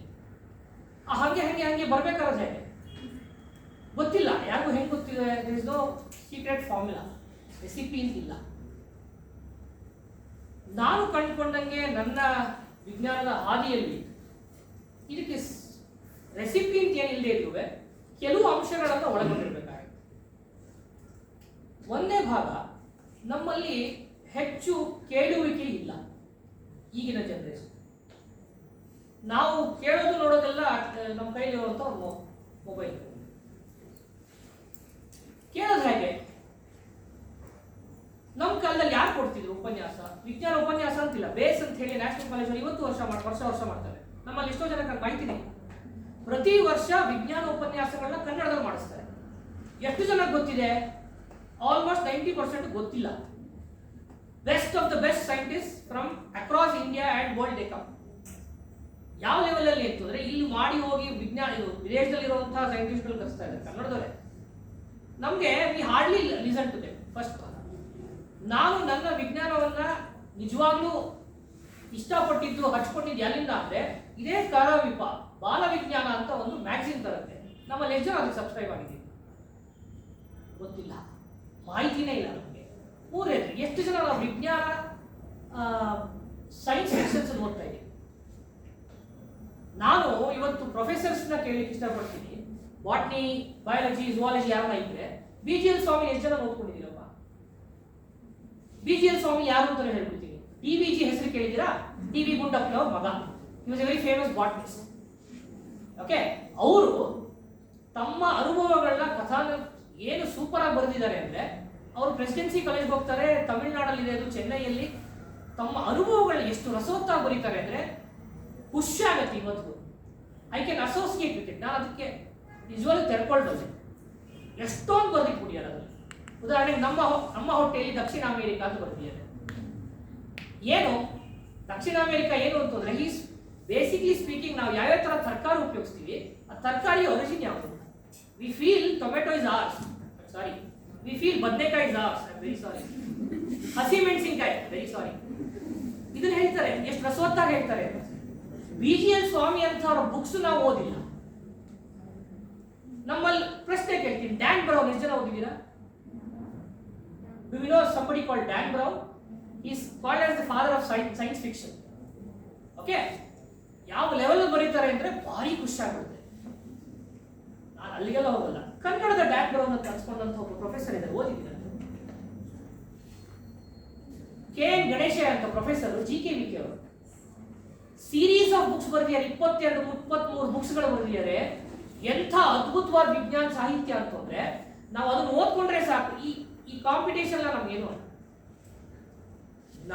ಹಾಗೆ ಹಾಗೆ ಹಾಗೆ ಬರ್ಬೇಕಾದ್ರೆ ಹೇಗೆ ಗೊತ್ತಿಲ್ಲ, ಯಾರಿಗೂ ಹೆಂಗೆ ಗೊತ್ತಿದೆ? There is no secret formula, recipe ಅಂತಿಲ್ಲ. ನಾನು ಕಂಡುಕೊಂಡಂಗೆ ನನ್ನ ವಿಜ್ಞಾನದ ಹಾದಿಯಲ್ಲಿ ಇದಕ್ಕೆ ರೆಸಿಪಿ ಅಂತ ಏನಿಲ್ಲದೆ ಇದ್ರೂ ಕೆಲವು ಅಂಶಗಳನ್ನು ಒಳಗೊಂಡಿರಬೇಕಾಗುತ್ತೆ. ಒಂದೇ ಭಾಗ, ನಮ್ಮಲ್ಲಿ ಹೆಚ್ಚು ಕೇಳುವಿಕೆ ಇಲ್ಲ ಈಗಿನ ಜನರೇಷನ್. ನಾವು ಕೇಳೋದು ನೋಡೋದೆಲ್ಲ ನಮ್ಮ ಕೈಲಿರುವಂಥ ಒಂದು ಮೊಬೈಲ್. ಕೇಳೋದು ಹೇಗೆ? ನಮ್ಮ ಕಾಲದಲ್ಲಿ ಯಾರು ಕೊಡ್ತಿದ್ರು ಉಪನ್ಯಾಸ? ವಿಜ್ಞಾನ ಉಪನ್ಯಾಸ ಅಂತಿಲ್ಲ, ಬೇಸ್ ಅಂತ ಹೇಳಿ ನ್ಯಾಷನಲ್ ಕಾಲೇಜಲ್ಲಿ ಇವತ್ತು ವರ್ಷ ಮಾಡ್ತಾರೆ. ನಮ್ಮಲ್ಲಿ ಎಷ್ಟೋ ಜನಕ್ಕೆ ಮಾಹಿತಿ ಇದೆ. ಪ್ರತಿ ವರ್ಷ ವಿಜ್ಞಾನ ಉಪನ್ಯಾಸಗಳನ್ನ ಕನ್ನಡದಲ್ಲಿ ಮಾಡಿಸ್ತಾರೆ. ಎಷ್ಟು ಜನಕ್ಕೆ ಗೊತ್ತಿದೆ? ಆಲ್ಮೋಸ್ಟ್ 90% ಗೊತ್ತಿಲ್ಲ. Best of the best scientist from across India and world they come. ಯಾವ ಲೆವೆಲಲ್ಲಿ ಅಂತಂದರೆ, ಇಲ್ಲಿ ಮಾಡಿ ಹೋಗಿ ವಿದೇಶದಲ್ಲಿರುವಂತಹ ಸೈಂಟಿಸ್ಟ್ಗಳು ಕಲಿಸ್ತಾ ಇದ್ದಾರೆ ಕನ್ನಡದವರೇ. ನಮಗೆ we hardly listen to them. First ನಾನು ನನ್ನ ವಿಜ್ಞಾನವನ್ನ ನಿಜವಾಗ್ಲೂ ಇಷ್ಟಪಟ್ಟಿದ್ದು, ಹಚ್ಕೊಂಡಿದ್ದು ಎಲ್ಲಿಂದ ಅಂದರೆ, ಇದೇ ಕಾರವಿಪ ಬಾಲ ವಿಜ್ಞಾನ ಅಂತ ಒಂದು ಮ್ಯಾಗ್ಝಿನ್ ತರುತ್ತೆ. ನಮ್ಮಲ್ಲಿ ಎಷ್ಟು ಜನ ಅದಕ್ಕೆ ಸಬ್ಸ್ಕ್ರೈಬ್ ಆಗಿದ್ದೀವಿ ಗೊತ್ತಿಲ್ಲ, ಮಾಹಿತಿನೇ ಇಲ್ಲ ನಮಗೆ. ಮೂರನೇದು, ಎಷ್ಟು ಜನ ನಾವು ವಿಜ್ಞಾನ ಸೈನ್ಸ್ ಸೆಕ್ಷನ್ಸ್ ಓದ್ತಾ ಇದ್ದೀವಿ. ನಾನು ಇವತ್ತು ಪ್ರೊಫೆಸರ್ಸ್ನ ಕೇಳಲಿಕ್ಕೆ ಇಷ್ಟಪಡ್ತೀನಿ. ಬಾಟ್ನಿ, ಬಯಾಲಜಿ, ಝುವಾಲಜಿ ಯಾರನ್ನ ಇದ್ರೆ BGL ಸ್ವಾಮಿ ಎಷ್ಟು ಜನ ಓದ್ಕೊಂಡಿದ್ದೀರಪ್ಪ? BGL ಸ್ವಾಮಿ ಯಾರು ಅಂತಲೇ ಹೇಳ್ಬಿಡ್ತೀನಿ. DVG ಹೆಸರು ಕೇಳಿದ್ದೀರಾ? DV ಗುಂಡಪ್ಪನವ್ರ ಮಗ. He was a very famous botanist. Okay, ಅವರು ತಮ್ಮ ಅನುಭವಗಳನ್ನ ಏನು ಸೂಪರ್ ಆಗಿ ಬರೆದಿದ್ದಾರೆ ಅಂದರೆ, ಅವರು ಪ್ರೆಸಿಡೆನ್ಸಿ ಕಾಲೇಜ್ಗೆ ಹೋಗ್ತಾರೆ, ತಮಿಳುನಾಡಲ್ಲಿದೆ ಅದು, ಚೆನ್ನೈಯಲ್ಲಿ. ತಮ್ಮ ಅನುಭವಗಳನ್ನ ಎಷ್ಟು ರಸವತ್ತಾಗಿ ಬರೀತಾರೆ ಅಂದರೆ ಖುಷಿ ಆಗುತ್ತೆ ಇವತ್ತು. I can associate with it. ನಾನು ಅದಕ್ಕೆ ನಿಜವಾಗ್ಲೂ ತೆರ್ಕೊಳ್ಬೋದು. ಎಷ್ಟೊಂದು ಬರೆದಿಟ್ಬಿಟ್ಟಿದ್ದಾರೆ ಅದರಲ್ಲಿ. ಉದಾಹರಣೆಗೆ ನಮ್ಮ ಹೊಟ್ಟೆಯಲ್ಲಿ ದಕ್ಷಿಣ ಅಮೇರಿಕಾ ಅಂತ ಬರ್ತಿದ್ದಾರೆ. ಏನು ದಕ್ಷಿಣ ಅಮೇರಿಕಾ ಏನು ಅಂತಂದ್ರೆ, ಈಸ್ ಬೇಸಿಕ್ಲಿ ಸ್ಪೀಕಿಂಗ್ ನಾವು ಯಾವ್ಯಾವ ಥರ ತರಕಾರಿ ಉಪಯೋಗಿಸ್ತೀವಿ, ಆ ತರಕಾರಿ ಒರಿಜಿನ್ ಯಾವುದು? We feel tomato is ours, sorry, we feel ಬದನೆಕಾಯಿ ಇಸ್ ಆರ್ಸ್, ವೆರಿ ಸಾರಿ, ಹಸಿಮೆಣಸಿನ್ಕಾಯಿ, ವೆರಿ ಸಾರಿ. ಇದನ್ನ ಹೇಳ್ತಾರೆ, ಎಷ್ಟು ರಸವತ್ತಾಗಿ ಹೇಳ್ತಾರೆ. BGL ಸ್ವಾಮಿ ಅಂತ ಅವರ ಬುಕ್ಸ್ ನಾವು ಓದಿಲ್ಲ. ನಮ್ಮಲ್ಲಿ ಪ್ರಶ್ನೆ ಕೇಳ್ತೀನಿ, ಡ್ಯಾನ್ ಬ್ರೌನ್ ಎಷ್ಟು ಜನ ಓದಿದ್ದೀರಾ? Do you know somebody called Dan Brown? He is called as the father of science fiction. Okay? ಯಾವ ಲೆವೆಲ್ ಬರೀತಾರೆ ಅಂದ್ರೆ ಭಾರಿ ಖುಷಿ ಆಗುತ್ತೆ. ನಾನು ಅಲ್ಲಿಗೆಲ್ಲ ಹೋಗಲ್ಲ. ಕನ್ನಡದ ಡ್ಯಾನ್ ಬ್ರೌನ್ ಅಂತ ಅನ್ಸ್ಕೊಂಡಂತ ಒಬ್ಬ ಪ್ರೊಫೆಸರ್ ಇದ್ದಾರೆ, ಓದಿದ್ದೀನಿ. KN ಗಣೇಶ ಅಂತ ಪ್ರೊಫೆಸರ್, GKVK ಅವರು ಸೀರೀಸ್ ಆಫ್ ಬುಕ್ಸ್ ಬರೆದಿದ್ದಾರೆ. 22-23 ಬುಕ್ಸ್ಗಳು ಬರೆದಿದ್ದಾರೆ. ಎಂಥ ಅದ್ಭುತವಾದ ವಿಜ್ಞಾನ ಸಾಹಿತ್ಯ ಅಂತಂದ್ರೆ, ನಾವು ಅದನ್ನು ಓದ್ಕೊಂಡ್ರೆ ಸಾಕು. ಈ ಕಾಂಪಿಟೇಷನ್ ನಮ್ಗೇನು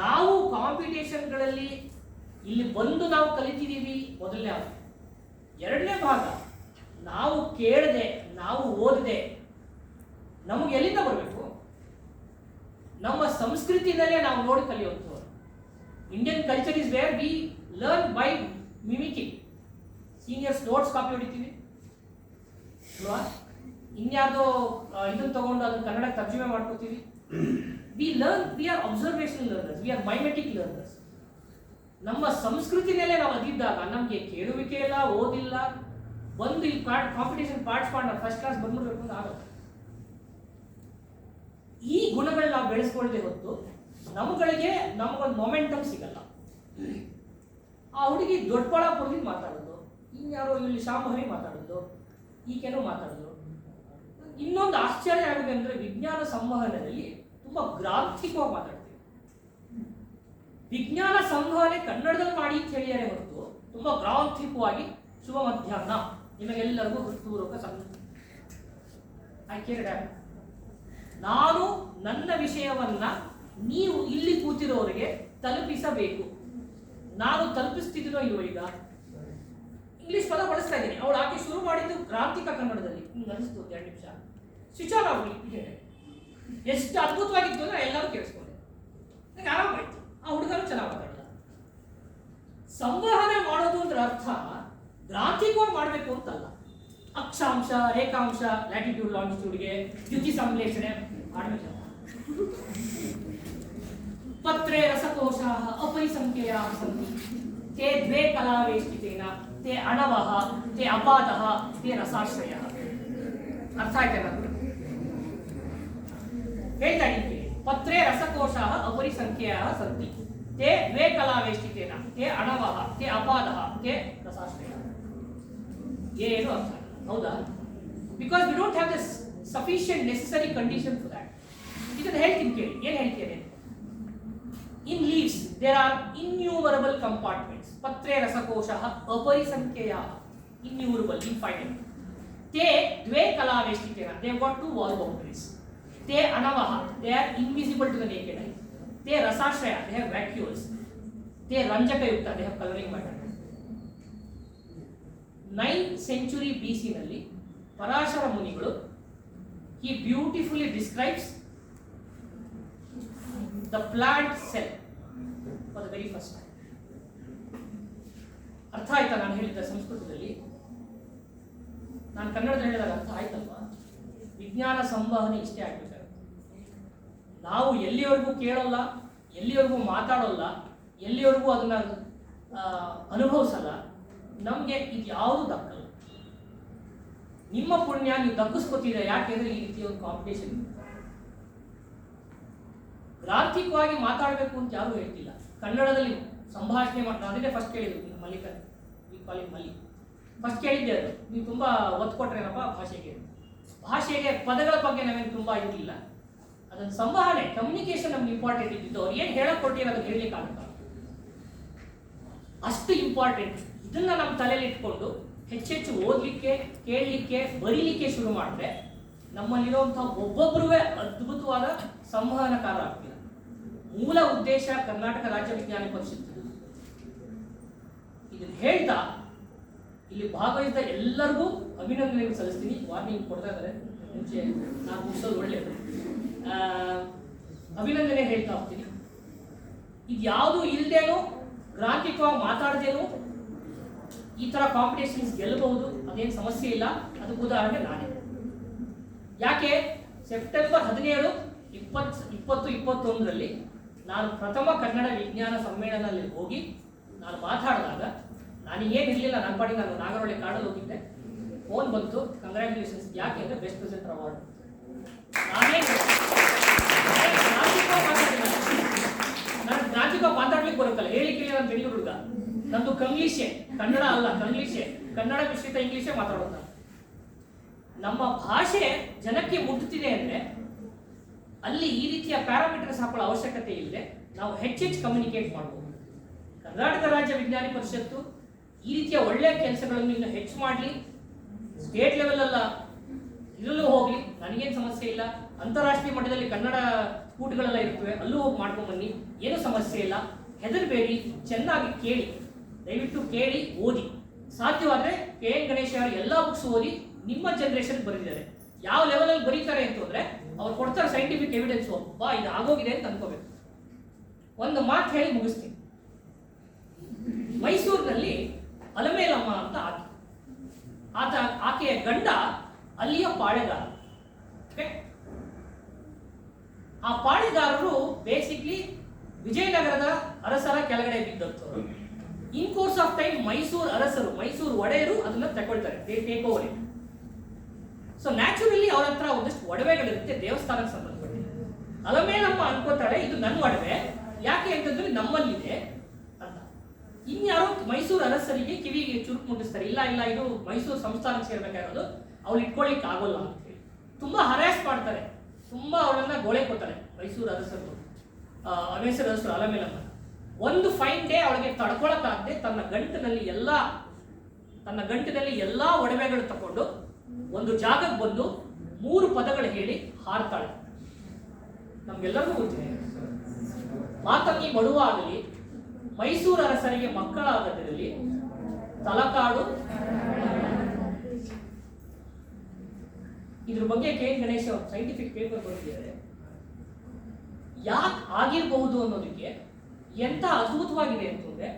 ನಾವು ಕಾಂಪಿಟೇಷನ್ಗಳಲ್ಲಿ ಇಲ್ಲಿ ಬಂದು ನಾವು ಕಲಿತಿದ್ದೀವಿ ಮೊದಲನೇ ಭಾಗ. ಎರಡನೇ ಭಾಗ, ನಾವು ಕೇಳದೆ, ನಾವು ಓದದೆ ನಮಗೆ ಎಲ್ಲಿಂದ ಬರಬೇಕು? ನಮ್ಮ ಸಂಸ್ಕೃತಿನಲ್ಲೇ ನಾವು ನೋಡಿ ಕಲಿಯುವಂಥವ್ರು. Indian culture is where we learn by mimicking. Seniors notes copy ಹೊಡಿತೀವಿ ಅಲ್ವಾ, ಇನ್ಯಾವುದೋ ಇದನ್ನು ತಗೊಂಡು ಅದನ್ನು ಕನ್ನಡ ತರ್ಜುಮೆ ಮಾಡ್ಕೋತೀವಿ. We are observational learners, we are mimetic learners. ನಮ್ಮ ಸಂಸ್ಕೃತಿನಲ್ಲೇ ನಾವು ಅದಿದ್ದಾಗ ನಮಗೆ ಕೇಳುವಿಕೆ ಇಲ್ಲ, ಓದಿಲ್ಲ, ಬಂದು ಈ ಕಾಂಪಿಟೇಷನ್ ಪಾರ್ಟಿಸಿಪೇಟ್ ಫಸ್ಟ್ ಕ್ಲಾಸ್ ಬಂದ್ಬಿಡ್ಬೇಕು ಅಂತ ಆಗುತ್ತೆ. ಈ ಗುಣಗಳು ನಾವು ಬೆಳೆಸ್ಕೊಳ್ಳದೆ ಹೊತ್ತು ನಮಗೊಂದು ಮೊಮೆಂಟಮ್ ಸಿಗಲ್ಲ. ಆ ಹುಡುಗಿ ದೊಡ್ಡಬಳ್ಳಾಪುರದಿಂದ ಮಾತಾಡೋದು, ಇನ್ಯಾರೋ ಇಲ್ಲಿ ಶಾಮಹರಿ ಮಾತಾಡೋದು, ಈಗೇನೋ ಮಾತಾಡೋದು. ಇನ್ನೊಂದು ಆಶ್ಚರ್ಯ ಆಗಿದೆ ಅಂದರೆ ವಿಜ್ಞಾನ ಸಂವಹನದಲ್ಲಿ ತುಂಬ ಗ್ರಾಂಥಿಕವಾಗಿ ಮಾತಾಡ್ತೀವಿ. ವಿಜ್ಞಾನ ಸಂವಹನೆ ಕನ್ನಡದಲ್ಲಿ ಮಾಡಿ ಅಂತ ಹೇಳಿದರೆ ಹೊರತು ತುಂಬ ಗ್ರಾಂಥಿಕವಾಗಿ ಶುಭ ಮಧ್ಯಾಹ್ನ ನಿಮಗೆಲ್ಲರಿಗೂ ಹೃತ್ಪೂರ್ವಕ ನಾನು ನನ್ನ ವಿಷಯವನ್ನ ನೀವು ಇಲ್ಲಿ ಕೂತಿರೋರಿಗೆ ತಲುಪಿಸಬೇಕು. ನಾನು ತಲುಪಿಸ್ತಿದ್ದೀನೋ ಇಲ್ವೋ? ಈಗ ಇಂಗ್ಲಿಷ್ ಪದ ಬಳಸ್ತಾ ಇದ್ದೀನಿ. ಅವಳು ಆಕೆ ಶುರು ಮಾಡಿದ್ದು ಗ್ರಾಂಥಿಕ ಕನ್ನಡದಲ್ಲಿ. ಹಿಂಗೆ ಅನಿಸ್ತು 2 ನಿಮಿಷ ಸ್ವಿಚ್ ಆನ್ ಆಗ್ಬಿಟ್ಟು ಎಷ್ಟು ಅದ್ಭುತವಾಗಿತ್ತು ಅಂದ್ರೆ ಎಲ್ಲರೂ ಕೇಳಿಸ್ಕೊಂಡೆ. ನನಗೆ ಆರಾಮಾಯ್ತು. ಆ ಹುಡುಗರು ಚೆನ್ನಾಗಿ ಮಾತಾಡಲ್ಲ. ಸಂವಹನ ಮಾಡೋದು ಅಂದ್ರೆ ಅರ್ಥ ಗ್ರಾಂಥಿಕವಾಗಿ ಮಾಡಬೇಕು ಅಂತಲ್ಲ. ಅಕ್ಷಾಂಶ, ರೇಖಾಂಶ, ಲ್ಯಾಟಿಟ್ಯೂಡ್ ಲಾಂಜಿಟ್ಯೂಡ್ಗೆ ದ್ಯುತಿ ಸಂಶ್ಲೇಷಣೆ ಮಾಡಬೇಕು. ಪತ್ರೇ ರಸಕೋಶಾಃ ಅಪರಿಸಂಖ್ಯೆಯಾಃ ಸಂತಿ ತೇ ದ್ವೇ ಕಲಾವೇಷ್ಟಿತೇನ ತೇ ಅಣವಃ ತೇ ಅಪಾದಃ ತೇ ರಸಾಶ್ರಯಃ. ಅರ್ಥ ಆಯ್ತಾ? ಹೇಳ್ತಾ ಇದ್ದೀನಿ. ಪತ್ರೇ ರಸಕೋಶಾಃ ಅಪರಿಸಂಖ್ಯೆಯಾಃ ಸಂತಿ ತೇ ದ್ವೇ ಕಲಾವೇಷ್ಟಿತೇನ ತೇ ಅಣವಃ ತೇ ಅಪಾದಃ ತೇ ರಸಾಶ್ರಯಃ. ಏನು ಅರ್ಥ? ಹೌದಾ? Because we don't have the sufficient necessary condition for that. ಇದನ್ನು ಹೇಳ್ತೀನಿ ಕೇಳಿ. ಏನು ಹೇಳ್ತೇನೆ? In leaves there are innumerable compartments. Patre rasakoshah aparisankhyaah, innumerable, infinite. Te dve kalaveshtitena, they have got 2 wall boundaries. Te anavaha, they are invisible to the naked eye. Te rasashraya, they have vacuoles. Te ranjaka yukta, they have coloring matter. 9th century BC nalli Parashara Munigalu, he beautifully describes the plant cell for the very first time. ಅರ್ಥ ಆಯ್ತಾ ನಾನು ಹೇಳಿದ್ದ ಸಂಸ್ಕೃತದಲ್ಲಿ? ನಾನು ಕನ್ನಡದಲ್ಲಿ ಹೇಳಿದಾಗ ಅರ್ಥ ಆಯ್ತಲ್ವಾ? ವಿಜ್ಞಾನ ಸಂವಹನೆ ಇಷ್ಟೇ ಆಗ್ಬೇಕಾಗುತ್ತೆ. ನಾವು ಎಲ್ಲಿವರೆಗೂ ಕೇಳೋಲ್ಲ, ಎಲ್ಲಿವರೆಗೂ ಮಾತಾಡೋಲ್ಲ, ಎಲ್ಲಿವರೆಗೂ ಅದನ್ನ ಅನುಭವಿಸಲ್ಲ, ನಮಗೆ ಇದು ಯಾವುದು ದಕ್ಕಲ್ಲ. ನಿಮ್ಮ ಪುಣ್ಯ ನೀವು ದಕ್ಕಿಸ್ಕೊತೀರ. ಯಾಕೆಂದ್ರೆ ಈ ರೀತಿ ಒಂದು ಕಾಂಪಿಟೇಷನ್. ಗ್ರಾಂಥಿಕವಾಗಿ ಮಾತಾಡಬೇಕು ಅಂತ ಯಾರು ಹೇಳ್ತಿಲ್ಲ. ಕನ್ನಡದಲ್ಲಿ ಸಂಭಾಷಣೆ ಅದನ್ನೇ ಫಸ್ಟ್ ಕೇಳಿದ್ರು. ಮಲ್ಲಿ ಫಸ್ಟ್ ಕೇಳಿದ್ದೆ ಅದು. ನೀವು ತುಂಬ ಒತ್ತು ಕೊಟ್ರೇನಪ್ಪ ಭಾಷೆಗೆ ಪದಗಳ ಬಗ್ಗೆ ನಾವೇನು ತುಂಬ ಇರಲಿಲ್ಲ. ಅದನ್ನು ಸಂವಹನೆ, ಕಮ್ಯುನಿಕೇಶನ್ ನಮ್ಗೆ ಇಂಪಾರ್ಟೆಂಟ್ ಇದ್ದಿದ್ದು. ಅವ್ರು ಏನು ಹೇಳಕ್ ಕೊಟ್ಟಿರೋ ಅದನ್ನು ಹೇಳಲಿಕ್ಕಾಗುತ್ತ? ಅಷ್ಟು ಇಂಪಾರ್ಟೆಂಟ್. ಇದನ್ನ ನಮ್ಮ ತಲೆಯಲ್ಲಿ ಇಟ್ಕೊಂಡು ಹೆಚ್ಚೆಚ್ಚು ಓದಲಿಕ್ಕೆ, ಕೇಳಲಿಕ್ಕೆ, ಬರೀಲಿಕ್ಕೆ ಶುರು ಮಾಡಿದ್ರೆ ನಮ್ಮಲ್ಲಿರುವಂತಹ ಒಬ್ಬೊಬ್ಬರೂ ಅದ್ಭುತವಾದ ಸಂವಹನಕಾರ ಆಗ್ತಿಲ್ಲ. ಮೂಲ ಉದ್ದೇಶ ಕರ್ನಾಟಕ ರಾಜ್ಯ ವಿಜ್ಞಾನ ಪರಿಷತ್ತು. ಇದನ್ನು ಹೇಳ್ತಾ ಇಲ್ಲಿ ಭಾಗವಹಿಸಿದ ಎಲ್ಲರಿಗೂ ಅಭಿನಂದನೆಗಳು ಸಲ್ಲಿಸ್ತೀನಿ. ವಾರ್ನಿಂಗ್ ಕೊಡ್ತಾ ಇದ್ದಾರೆ, ಮುಂಚೆ ನಾನು ಮುಗಿಸೋದು ಒಳ್ಳೆಯದು. ಅಭಿನಂದನೆ ಹೇಳ್ತಾ ಹೋಗ್ತೀನಿ. ಇದು ಯಾವುದು ಇಲ್ಲದೇನೋ, ಗ್ರಾಂಥಿಕವಾಗಿ ಮಾತಾಡದೇನೋ ಈ ಥರ ಕಾಂಪಿಟೇಷನ್ಸ್ ಗೆಲ್ಲಬಹುದು. ಅದೇನು ಸಮಸ್ಯೆ ಇಲ್ಲ. ಅದಕ್ಕೆ ಉದಾಹರಣೆ ನಾನೇ. ಯಾಕೆ ಸೆಪ್ಟೆಂಬರ್ 17, 2021ರಲ್ಲಿ ನಾನು ಪ್ರಥಮ ಕನ್ನಡ ವಿಜ್ಞಾನ ಸಮ್ಮೇಳನದಲ್ಲಿ ಹೋಗಿ ನಾನು ಮಾತಾಡಿದಾಗ ನನಗೇನಿರಲಿಲ್ಲ. ನನ್ನ ಪಾಡಿಗೆ ನಾನು ನಾಗರಹೊಳೆ ಕಾಡಲ್ಲಿ ಹೋಗಿದ್ದೆ. ಫೋನ್ ಬಂತು, ಕಂಗ್ರ್ಯಾಚುಲೇಷನ್ಸ್. ಯಾಕೆ ಅಂದರೆ ಬೆಸ್ಟ್ ಪ್ರೆಸೆಂಟರ್ ಅವಾರ್ಡ್. ನಾನೇ ನನಗೆ ಗ್ರಾಂಥಿಕವಾಗಿ ಮಾತಾಡ್ಲಿಕ್ಕೆ ಬರುತ್ತಲ್ಲ, ಹೇಳಿಕೆ ನಾನು ಬೆಂಗಳೂರು ಹುಡುಗ. ನಂದು ಕಂಗ್ಲೀಷೆ, ಕನ್ನಡ ಅಲ್ಲ, ಕಂಗ್ಲೀಷೆ, ಕನ್ನಡ ಮಿಶ್ರಿತ ಇಂಗ್ಲೀಷೇ ಮಾತಾಡೋದು. ನಮ್ಮ ಭಾಷೆ ಜನಕ್ಕೆ ಮುಟ್ಟುತ್ತಿದೆ ಅಂದರೆ ಅಲ್ಲಿ ಈ ರೀತಿಯ ಪ್ಯಾರಾಮೀಟರ್ಸ್ ಹಾಕೊಳ್ಳೋ ಅವಶ್ಯಕತೆ ಇಲ್ಲದೆ ನಾವು ಹೆಚ್ಚೆಚ್ಚು ಕಮ್ಯುನಿಕೇಟ್ ಮಾಡ್ಬೋದು. ಕರ್ನಾಟಕ ರಾಜ್ಯ ವಿಜ್ಞಾನಿ ಪರಿಷತ್ತು ಈ ರೀತಿಯ ಒಳ್ಳೆಯ ಕೆಲಸಗಳನ್ನು ಇನ್ನು ಹೆಚ್ಚು ಮಾಡಲಿ. ಸ್ಟೇಟ್ ಲೆವೆಲ್ ಅಲ್ಲ ಇದರಲ್ಲೂ ಹೋಗಲಿ, ನನಗೇನು ಸಮಸ್ಯೆ ಇಲ್ಲ. ಅಂತಾರಾಷ್ಟ್ರೀಯ ಮಟ್ಟದಲ್ಲಿ ಕನ್ನಡ ಕೂಟಗಳೆಲ್ಲ ಇರ್ತವೆ, ಅಲ್ಲೂ ಹೋಗಿ ಮಾಡ್ಕೊಂಡು ಬನ್ನಿ, ಏನೂ ಸಮಸ್ಯೆ ಇಲ್ಲ. ಹೆದರಬೇಡಿ, ಚೆನ್ನಾಗಿ ಕೇಳಿ, ದಯವಿಟ್ಟು ಕೇಳಿ, ಓದಿ. ಸಾಧ್ಯವಾದರೆ ಕೆ ಎನ್ ಗಣೇಶ್ ಅವರ ಎಲ್ಲ ಬುಕ್ಸ್ ಓದಿ. ನಿಮ್ಮ ಜನರೇಷನ್ ಬರೆದಿದ್ದಾರೆ, ಯಾವ ಲೆವೆಲಲ್ಲಿ ಬರೀತಾರೆ ಅಂತಂದ್ರೆ ಅವ್ರು ಕೊಡ್ತಾರೆ ಸೈಂಟಿಫಿಕ್ ಎವಿಡೆನ್ಸ್, ಬಾ ಇದು ಆಗೋಗಿದೆ ಅಂತ ಅನ್ಕೋಬೇಕು. ಒಂದು ಮಾತು ಹೇಳಿ ಮುಗಿಸ್ತೀನಿ. ಮೈಸೂರಿನಲ್ಲಿ ಅಲಮೇಲಮ್ಮ ಅಂತ ಆಕೆಯ ಗಂಡ ಅಲ್ಲಿಯ ಪಾಳೆಗಾರ. ಆ ಪಾಳೆಗಾರರು ಬೇಸಿಕ್ಲಿ ವಿಜಯನಗರದ ಅರಸರ ಕೆಳಗಡೆ ಬಿದ್ದಂಥವ್ರು. ಇನ್ ಕೋರ್ಸ್ ಆಫ್ ಟೈಮ್ ಮೈಸೂರು ಅರಸರು, ಮೈಸೂರು ಒಡೆಯರು ಅದನ್ನ ತಗೊಳ್ತಾರೆ, take over it. So naturally ಅವ್ರ ಹತ್ರ ಒಂದಷ್ಟು ಒಡವೆಗಳಿರುತ್ತೆ ದೇವಸ್ಥಾನಕ್ಕೆ ಸಂಬಂಧಪಟ್ಟಿದೆ. ಅಲಮೇಲಮ್ಮ ಅನ್ಕೋತಾಳೆ ಇದು ನನ್ನ ಒಡವೆ, ಯಾಕೆ ಅಂತಂದ್ರೆ ನಮ್ಮಲ್ಲಿದೆ ಅಂತ. ಇನ್ಯಾರೋ ಮೈಸೂರು ಅರಸರಿಗೆ ಕಿವಿಗೆ ಚುರುಕು ಮುಟ್ಟಿಸ್ತಾರೆ, ಇಲ್ಲ ಇಲ್ಲ ಇದು ಮೈಸೂರು ಸಂಸ್ಥಾನಕ್ಕೆ ಸೇರ್ಬೇಕಾಗಿರೋದು, ಅವ್ಳು ಇಟ್ಕೊಳ್ಳಿಕ್ಕೆ ಆಗೋಲ್ಲ ಅಂತ ಹೇಳಿ ತುಂಬಾ ಹರಾಸ್ ಮಾಡ್ತಾರೆ, ತುಂಬಾ ಅವಳನ್ನ ಗೋಳೆ ಕೊಡ್ತಾರೆ ಮೈಸೂರು ಅರಸರು, ಮೈಸೂರು ಅರಸರು ಅಲಮೇಲಮ್ಮ. ಒಂದು ಫೈನ್ ಡೇ ಅವಳಿಗೆ ತಡ್ಕೊಳಕ್ಕಾಗದೆ ತನ್ನ ಗಂಟಿನಲ್ಲಿ ಎಲ್ಲಾ ಒಡವೆಗಳು ತಕೊಂಡು ಒಂದು ಜಾಗಕ್ಕೆ ಬಂದು 3 ಪದಗಳು ಹೇಳಿ ಹಾರ್ತಾಳೆ. ನಮ್ಗೆಲ್ಲರಿಗೂ ಗೊತ್ತಿದೆ, ಮಾತಂಗಿ ಮಡುವಾಗಲಿ, ಮೈಸೂರು ಅರಸರಿಗೆ ಮಕ್ಕಳಾಗದಿರಲಿ, ತಲಕಾಡು. ಇದ್ರ ಬಗ್ಗೆ ಕೆ ಎನ್ ಗಣೇಶ್ ಅವರು ಸೈಂಟಿಫಿಕ್ ಪೇಪರ್ ಬರೆದಿದ್ದಾರೆ. ಯಾಕೆ ಆಗಿರಬಹುದು ಅನ್ನೋದಕ್ಕೆ ಎಂತ ಅದ್ಭುತವಾಗಿದೆ ಅಂತಂದ್ರೆ,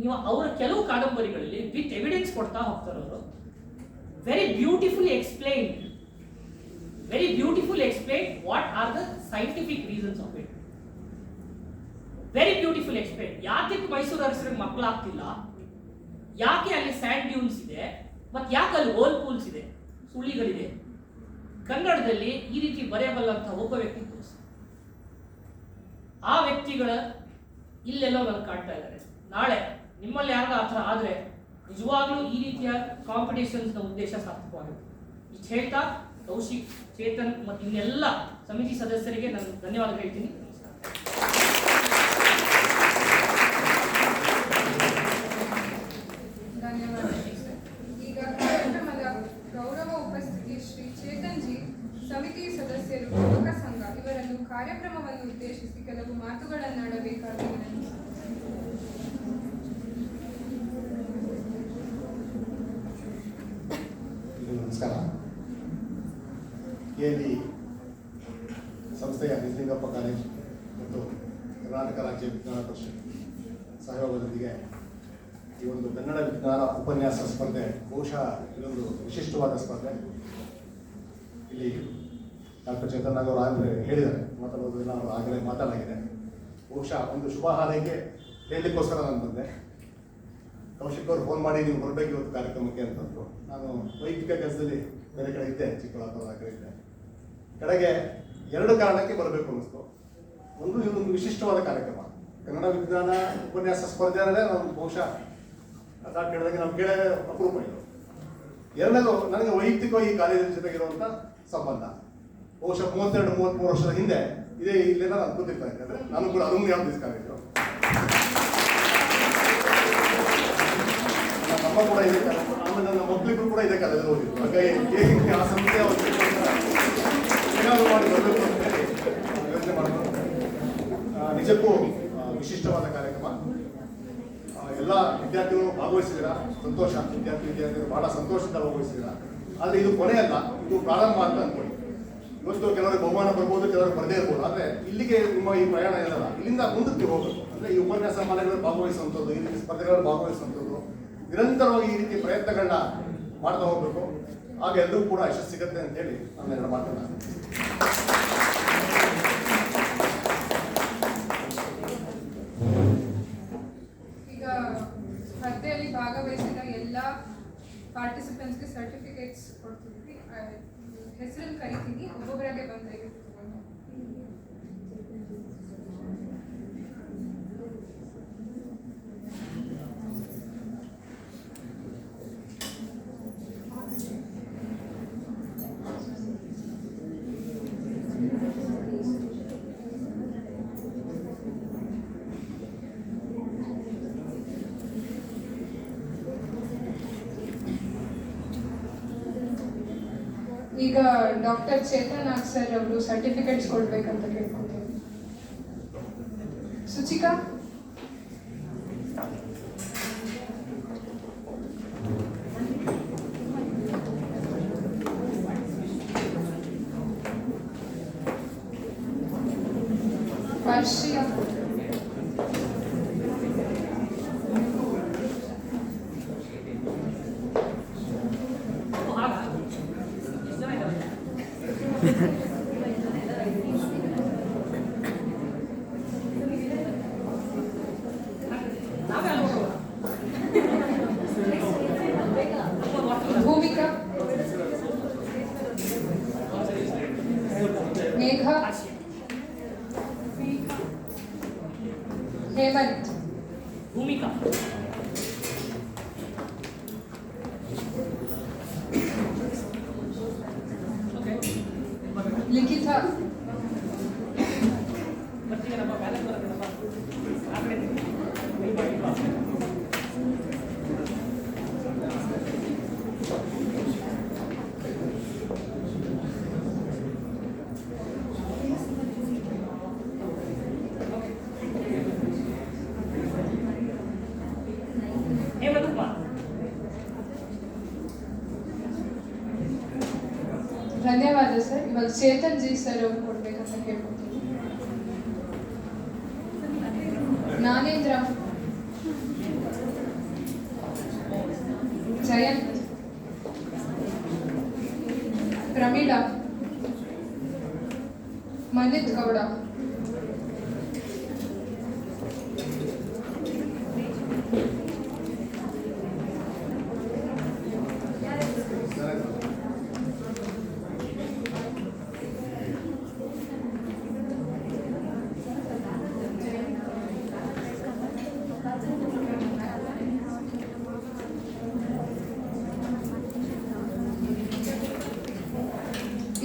ನೀವು ಅವರ ಕೆಲವು ಕಾದಂಬರಿಗಳಲ್ಲಿ ವಿತ್ ಎವಿಡೆನ್ಸ್ ಕೊಡ್ತಾ ಹೋಗ್ತಾರೆ ಅವರು. Very beautifully explain what are the scientific reasons of it. Very beautiful explain. ಯಾಕೆ ಮೈಸೂರು ಅರಸರಿಗೆ ಮಕ್ಕಳಾಗ್ತಿಲ್ಲ, ಯಾಕೆ ಅಲ್ಲಿ ಸ್ಯಾಂಡ್ ಡ್ಯೂನ್ಸ್ ಇದೆ, ಮತ್ತೆ ಯಾಕೆ ಅಲ್ಲಿ ಓಲ್ ಪೂಲ್ಸ್ ಇದೆ, ಸುಳಿಗಳಿದೆ. ಕನ್ನಡದಲ್ಲಿ ಈ ರೀತಿ ಬರೆಯಬಲ್ಲಂತ ಒಬ್ಬ ವ್ಯಕ್ತಿ ತೋರಿಸಿ. ಆ ವ್ಯಕ್ತಿಗಳ ಇಲ್ಲೆಲ್ಲೋ ನನಗೆ ಕಾಣ್ತಾ ಇದ್ದಾರೆ. ನಾಳೆ ನಿಮ್ಮಲ್ಲಿ ಯಾರಿಗ ಆ ಥರ ಆದರೆ ನಿಜವಾಗ್ಲೂ ಈ ರೀತಿಯ ಕಾಂಪಿಟೇಷನ್ಸ್ನ ಉದ್ದೇಶ ಸಾರ್ಥಕವಾಗುತ್ತೆ. ಇಷ್ಟು ಹೇಳ್ತಾ ಕೌಶಿಕ್, ಚೇತನ್ ಮತ್ತು ಇನ್ನೆಲ್ಲ ಸಮಿತಿ ಸದಸ್ಯರಿಗೆ ನಾನು ಧನ್ಯವಾದ ಹೇಳ್ತೀನಿ. ಧನ್ಯವಾದಗಳು ಸರ್. ಈಗ ಕಾರ್ಯಕ್ರಮದ ಗೌರವ ಉಪಸ್ಥಿತಿ ಶ್ರೀ ಚೇತನ್ ಜಿ, ಸಮಿತಿ ಸದಸ್ಯರು, ಯುವಕ ಸಂಘ ಇವರನ್ನು ಕಾರ್ಯಕ್ರಮವನ್ನು ಉದ್ದೇಶಿಸಿ ಕೆಲವು ಮಾತುಗಳನ್ನಾಡಬೇಕಾಗಿ ವಿನಂತಿಸುತ್ತೇನೆ. ನಮಸ್ಕಾರ. KLE ಸಂಸ್ಥೆಯ ನಿಜಲಿಂಗಪ್ಪ ಕಾಲೇಜ್ ಮತ್ತು ಕರ್ನಾಟಕ ರಾಜ್ಯ ವಿಜ್ಞಾನ ಪರಿಷತ್ ಸಹಯೋಗದೊಂದಿಗೆ ಈ ಒಂದು ಕನ್ನಡ ವಿಜ್ಞಾನ ಉಪನ್ಯಾಸ ಸ್ಪರ್ಧೆ ಬಹುಶಃ ಇದೊಂದು ವಿಶಿಷ್ಟವಾದ ಸ್ಪರ್ಧೆ. ಇಲ್ಲಿ ಡಾಕ್ಟರ್ ಚೇತನ್ ಅವರು ಆಗಲೇ ಹೇಳಿದ್ದಾರೆ, ಮಾತಾಡೋದನ್ನ ಅವರು ಆಗಲೇ ಮಾತಾಡಲಾಗಿದೆ. ಬಹುಶಃ ಒಂದು ಶುಭ ಹಾರೈಕೆ ಹೇಳಲಿಕ್ಕೋಸ್ಕರ ನಾನು ಬಂದೆ. ಕೌಶಿಕ್ ಅವರು ಫೋನ್ ಮಾಡಿ ನೀವು ಬರಬೇಕು ಇವತ್ತು ಕಾರ್ಯಕ್ರಮಕ್ಕೆ ಅಂತಂದ್ರು. ನಾನು ವೈಯಕ್ತಿಕ ಕೆಲಸದಲ್ಲಿ ಬೇರೆ ಕಡೆ ಇದ್ದೆ, ಚಿಕ್ಕಬಳ್ಳಾಪುರ ಕಡೆ ಇದ್ದೆ. ಕಡೆಗೆ 2 ಕಾರಣಕ್ಕೆ ಬರಬೇಕು ಅನ್ನಿಸ್ತು. ಒಂದು, ಇದೊಂದು ವಿಶಿಷ್ಟವಾದ ಕಾರ್ಯಕ್ರಮ, ಕನ್ನಡ ವಿಜ್ಞಾನ ಉಪನ್ಯಾಸ ಸ್ಪರ್ಧೆ ಅಂದರೆ ನಾವು ಬಹುಶಃ ಡಾಕ್ಟರ್ ಹೇಳಿದಾಗೆ ನಾವು ಕೇಳೇ ಅಪರೂಪ ಇದು. 2ನೇದು, ನನಗೆ ವೈಯಕ್ತಿಕವಾಗಿ ಈ ಕಾಲೇಜಿನ ಜೊತೆಗಿರುವಂಥ ಸಂಬಂಧ. ಬಹುಶಃ 32-33 ವರ್ಷದ ಹಿಂದೆ ಇದೇ ಇಲ್ಲೇನ ನಾನು ಕೂತಿರ್ತಾ ಇದ್ದೆ. ಅಂದರೆ ನಾನು ಕೂಡ ಅರುಣ್ ಯಾವ ದಿವಸ ಕಾಲೇಜು, ನಮ್ಮ ಕೂಡ ಇದೆ ಕಾಲೇಜು, ಆಮೇಲೆ ನನ್ನ ಮಕ್ಕಳಿಗೂ ಕೂಡ ಇದೆ ಕಾಲೇಜಲ್ಲಿ ಓದಿದ್ರು. ಹಾಗಾಗಿ ಆ ಸಂಸ್ಥೆ ಏನಾದರೂ ಮಾಡಿ ಬರಬೇಕು ಅಂತ ಹೇಳಿ ಯೋಚನೆ ಮಾಡಿದ್ರು. ನಿಜಕ್ಕೂ ವಿಶಿಷ್ಟವಾದ ಕಾರ್ಯಕ್ರಮ. ಎಲ್ಲ ವಿದ್ಯಾರ್ಥಿಗಳು ಭಾಗವಹಿಸಿದ್ದೀರಾ, ಸಂತೋಷ. ವಿದ್ಯಾರ್ಥಿಗಳು ಬಹಳ ಸಂತೋಷದಿಂದ ಭಾಗವಹಿಸಿದ್ದೀರಾ. ಆದರೆ ಇದು ಕೊನೆಯಲ್ಲ, ಇದು ಪ್ರಾರಂಭ ಅಂತ ಅಂದ್ಕೊಳ್ಳಿ. ಇವತ್ತು ಕೆಲವರಿಗೆ ಬಹುಮಾನ ಬರ್ಬೋದು, ಕೆಲವರಿಗೆ ಬರದೇ ಇರ್ಬೋದು. ಆದರೆ ಇಲ್ಲಿಗೆ ನಿಮ್ಮ ಈ ಪ್ರಯಾಣ ಏನಲ್ಲ, ಇಲ್ಲಿಂದ ಮುಂದಕ್ಕೆ ಹೋಗಬೇಕು. ಅಂದರೆ ಈ ಉಪನ್ಯಾಸ ಮಾಲೆಗಳಲ್ಲಿ ಭಾಗವಹಿಸುವಂಥದ್ದು, ಈ ರೀತಿ ಸ್ಪರ್ಧೆಗಳಲ್ಲಿ ಭಾಗವಹಿಸುವಂಥದ್ದು, ನಿರಂತರವಾಗಿ ಈ ರೀತಿ ಪ್ರಯತ್ನಗಳನ್ನ ಮಾಡ್ತಾ ಹೋಗಬೇಕು. ಆಗ ಎಲ್ಲರೂ ಕೂಡ ಯಶಸ್ಸು ಸಿಗುತ್ತೆ ಅಂತೇಳಿ ನಾನು 2 ಮಾತನ್ನ ಈಗ ಸ್ಪರ್ಧೆಯಲ್ಲಿ ಭಾಗವಹಿಸಿದ ಎಲ್ಲ ಪಾರ್ಟಿಸಿಪೆಂಟ್ಸ್ಗೆ ಸರ್ಟಿಫಿಕೇಟ್ಸ್ ಕೊಡ್ತಿದ್ವಿ. ಹೆಸರನ್ನು ಕರಿತೀನಿ, ಒಬ್ಬೊಬ್ಬರಾಗೆ ಬಂದರೆ ಈಗ ಈಗ ಡಾಕ್ಟರ್ ಚೇತನ್ ನಾಗ್ ಸರ್ ಅವರು ಸರ್ಟಿಫಿಕೇಟ್ಸ್ ಕೊಡ್ಬೇಕಂತ ಕೇಳ್ಕೊತೀನಿ. ಸುಚಿಕಾ, ವರ್ಷಿಯಾ, ಭೂಮಿಕಾ, ಮೇಘ, ಹೇಮಂತ್, ಭೂಮಿಕಾ, ಲಿಖಿತಾ, ಧನ್ಯವಾದ ಸರ್. ಇವಾಗ ಚೇತನ್ ಜಿ ಸರ್ ಅವರು ಕೊಡ್ಬೇಕಂತ ಕೇಳ್ಕೊತೀನಿ. ನಾನೇಂದ್ರ, ಜಯಂತ್, ಪ್ರಮೀಳಾ, ಮನಿತ್ ಗೌಡ,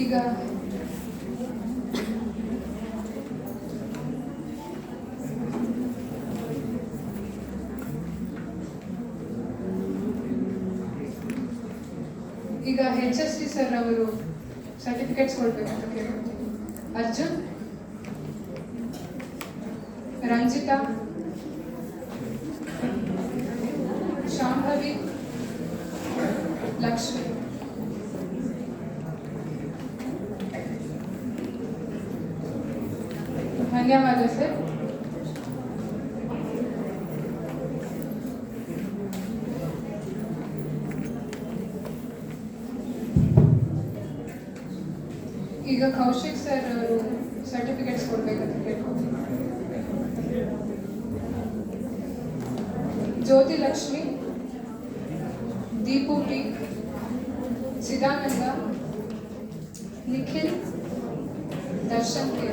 ಈಗ ಈಗ HST ಸರ್ ಅವರು ಸರ್ಟಿಫಿಕೇಟ್ಸ್ ಕೊಡ್ಬೇಕಂತ ಕೇಳ್ಕೊತೀನಿ. ಅರ್ಜುನ್, ರಂಜಿತಾ, ಶಾಂಭವಿ, ಲಕ್ಷ್ಮಿ. ಧನ್ಯವಾದ ಸರ್. ಈಗ ಕೌಶಿಕ್ ಸರ್ ಅವರು ಸರ್ಟಿಫಿಕೇಟ್ಸ್ ಕೊಡ್ಬೇಕಂತ ಕೇಳ್ಕೊತೀನಿ. ಜ್ಯೋತಿ ಲಕ್ಷ್ಮಿ, ದೀಪು ಟಿ, ಚಿದಾನಂದ, ನಿಖಿಲ್, ದರ್ಶನ್ ಕೆ.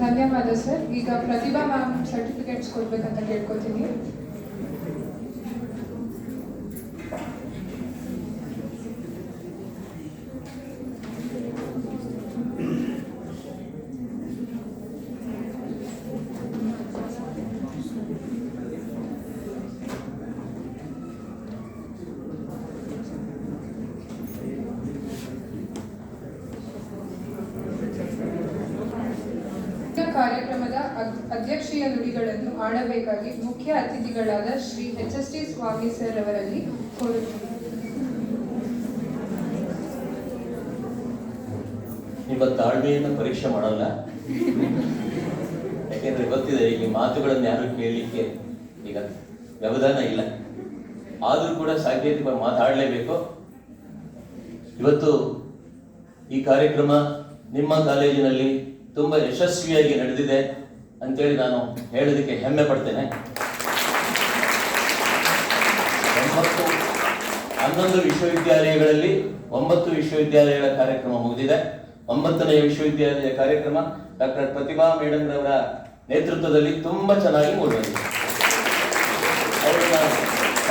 ಧನ್ಯವಾದ ಸರ್. ಈಗ ಪ್ರತಿಭಾ ಮ್ಯಾಮ್ ಸರ್ಟಿಫಿಕೇಟ್ಸ್ ಕೊಡ್ಬೇಕಂತ ಕೇಳ್ಕೊತೀನಿ. ಕಾರ್ಯಕ್ರಮದ ಅಧ್ಯಕ್ಷೀಯ ನುಡಿಗಳನ್ನು ಆಡಬೇಕಾಗಿ ಮುಖ್ಯ ಅತಿಥಿಗಳಾದ ಶ್ರೀ HST ಸ್ವಾಮಿ ಸರ್ ಅವರಲ್ಲಿ ಕೋರುತ್ತೇನೆ. ನಿಮ್ಮ ತಾಳ್ಮೆಯನ್ನು ಪರೀಕ್ಷೆ ಮಾಡಲ್ಲ, ಯಾಕೆಂದ್ರೆ ಗೊತ್ತಿದೆ ಈಗ ಮಾತುಗಳನ್ನು ಯಾರು ಕೇಳಲಿಕ್ಕೆ ಈಗ ವ್ಯವಧಾನ ಇಲ್ಲ. ಆದರೂ ಕೂಡ ಸಾಂಕೇತಿಕ ಮಾತಾಡಲೇಬೇಕು. ಇವತ್ತು ಈ ಕಾರ್ಯಕ್ರಮ ನಿಮ್ಮ ಕಾಲೇಜಿನಲ್ಲಿ ತುಂಬ ಯಶಸ್ವಿಯಾಗಿ ನಡೆದಿದೆ ಅಂತೇಳಿ ನಾನು ಹೇಳೋದಕ್ಕೆ ಹೆಮ್ಮೆ ಪಡ್ತೇನೆ. 11 ವಿಶ್ವವಿದ್ಯಾಲಯಗಳಲ್ಲಿ 9 ವಿಶ್ವವಿದ್ಯಾಲಯಗಳ ಕಾರ್ಯಕ್ರಮ ಮುಗಿದಿದೆ. 9ನೇ ವಿಶ್ವವಿದ್ಯಾಲಯ ಕಾರ್ಯಕ್ರಮ ಡಾಕ್ಟರ್ ಪ್ರತಿಭಾ ಮೇಡಮ್ ರವರ ನೇತೃತ್ವದಲ್ಲಿ ತುಂಬಾ ಚೆನ್ನಾಗಿ ಮುಗಿದಿದೆ.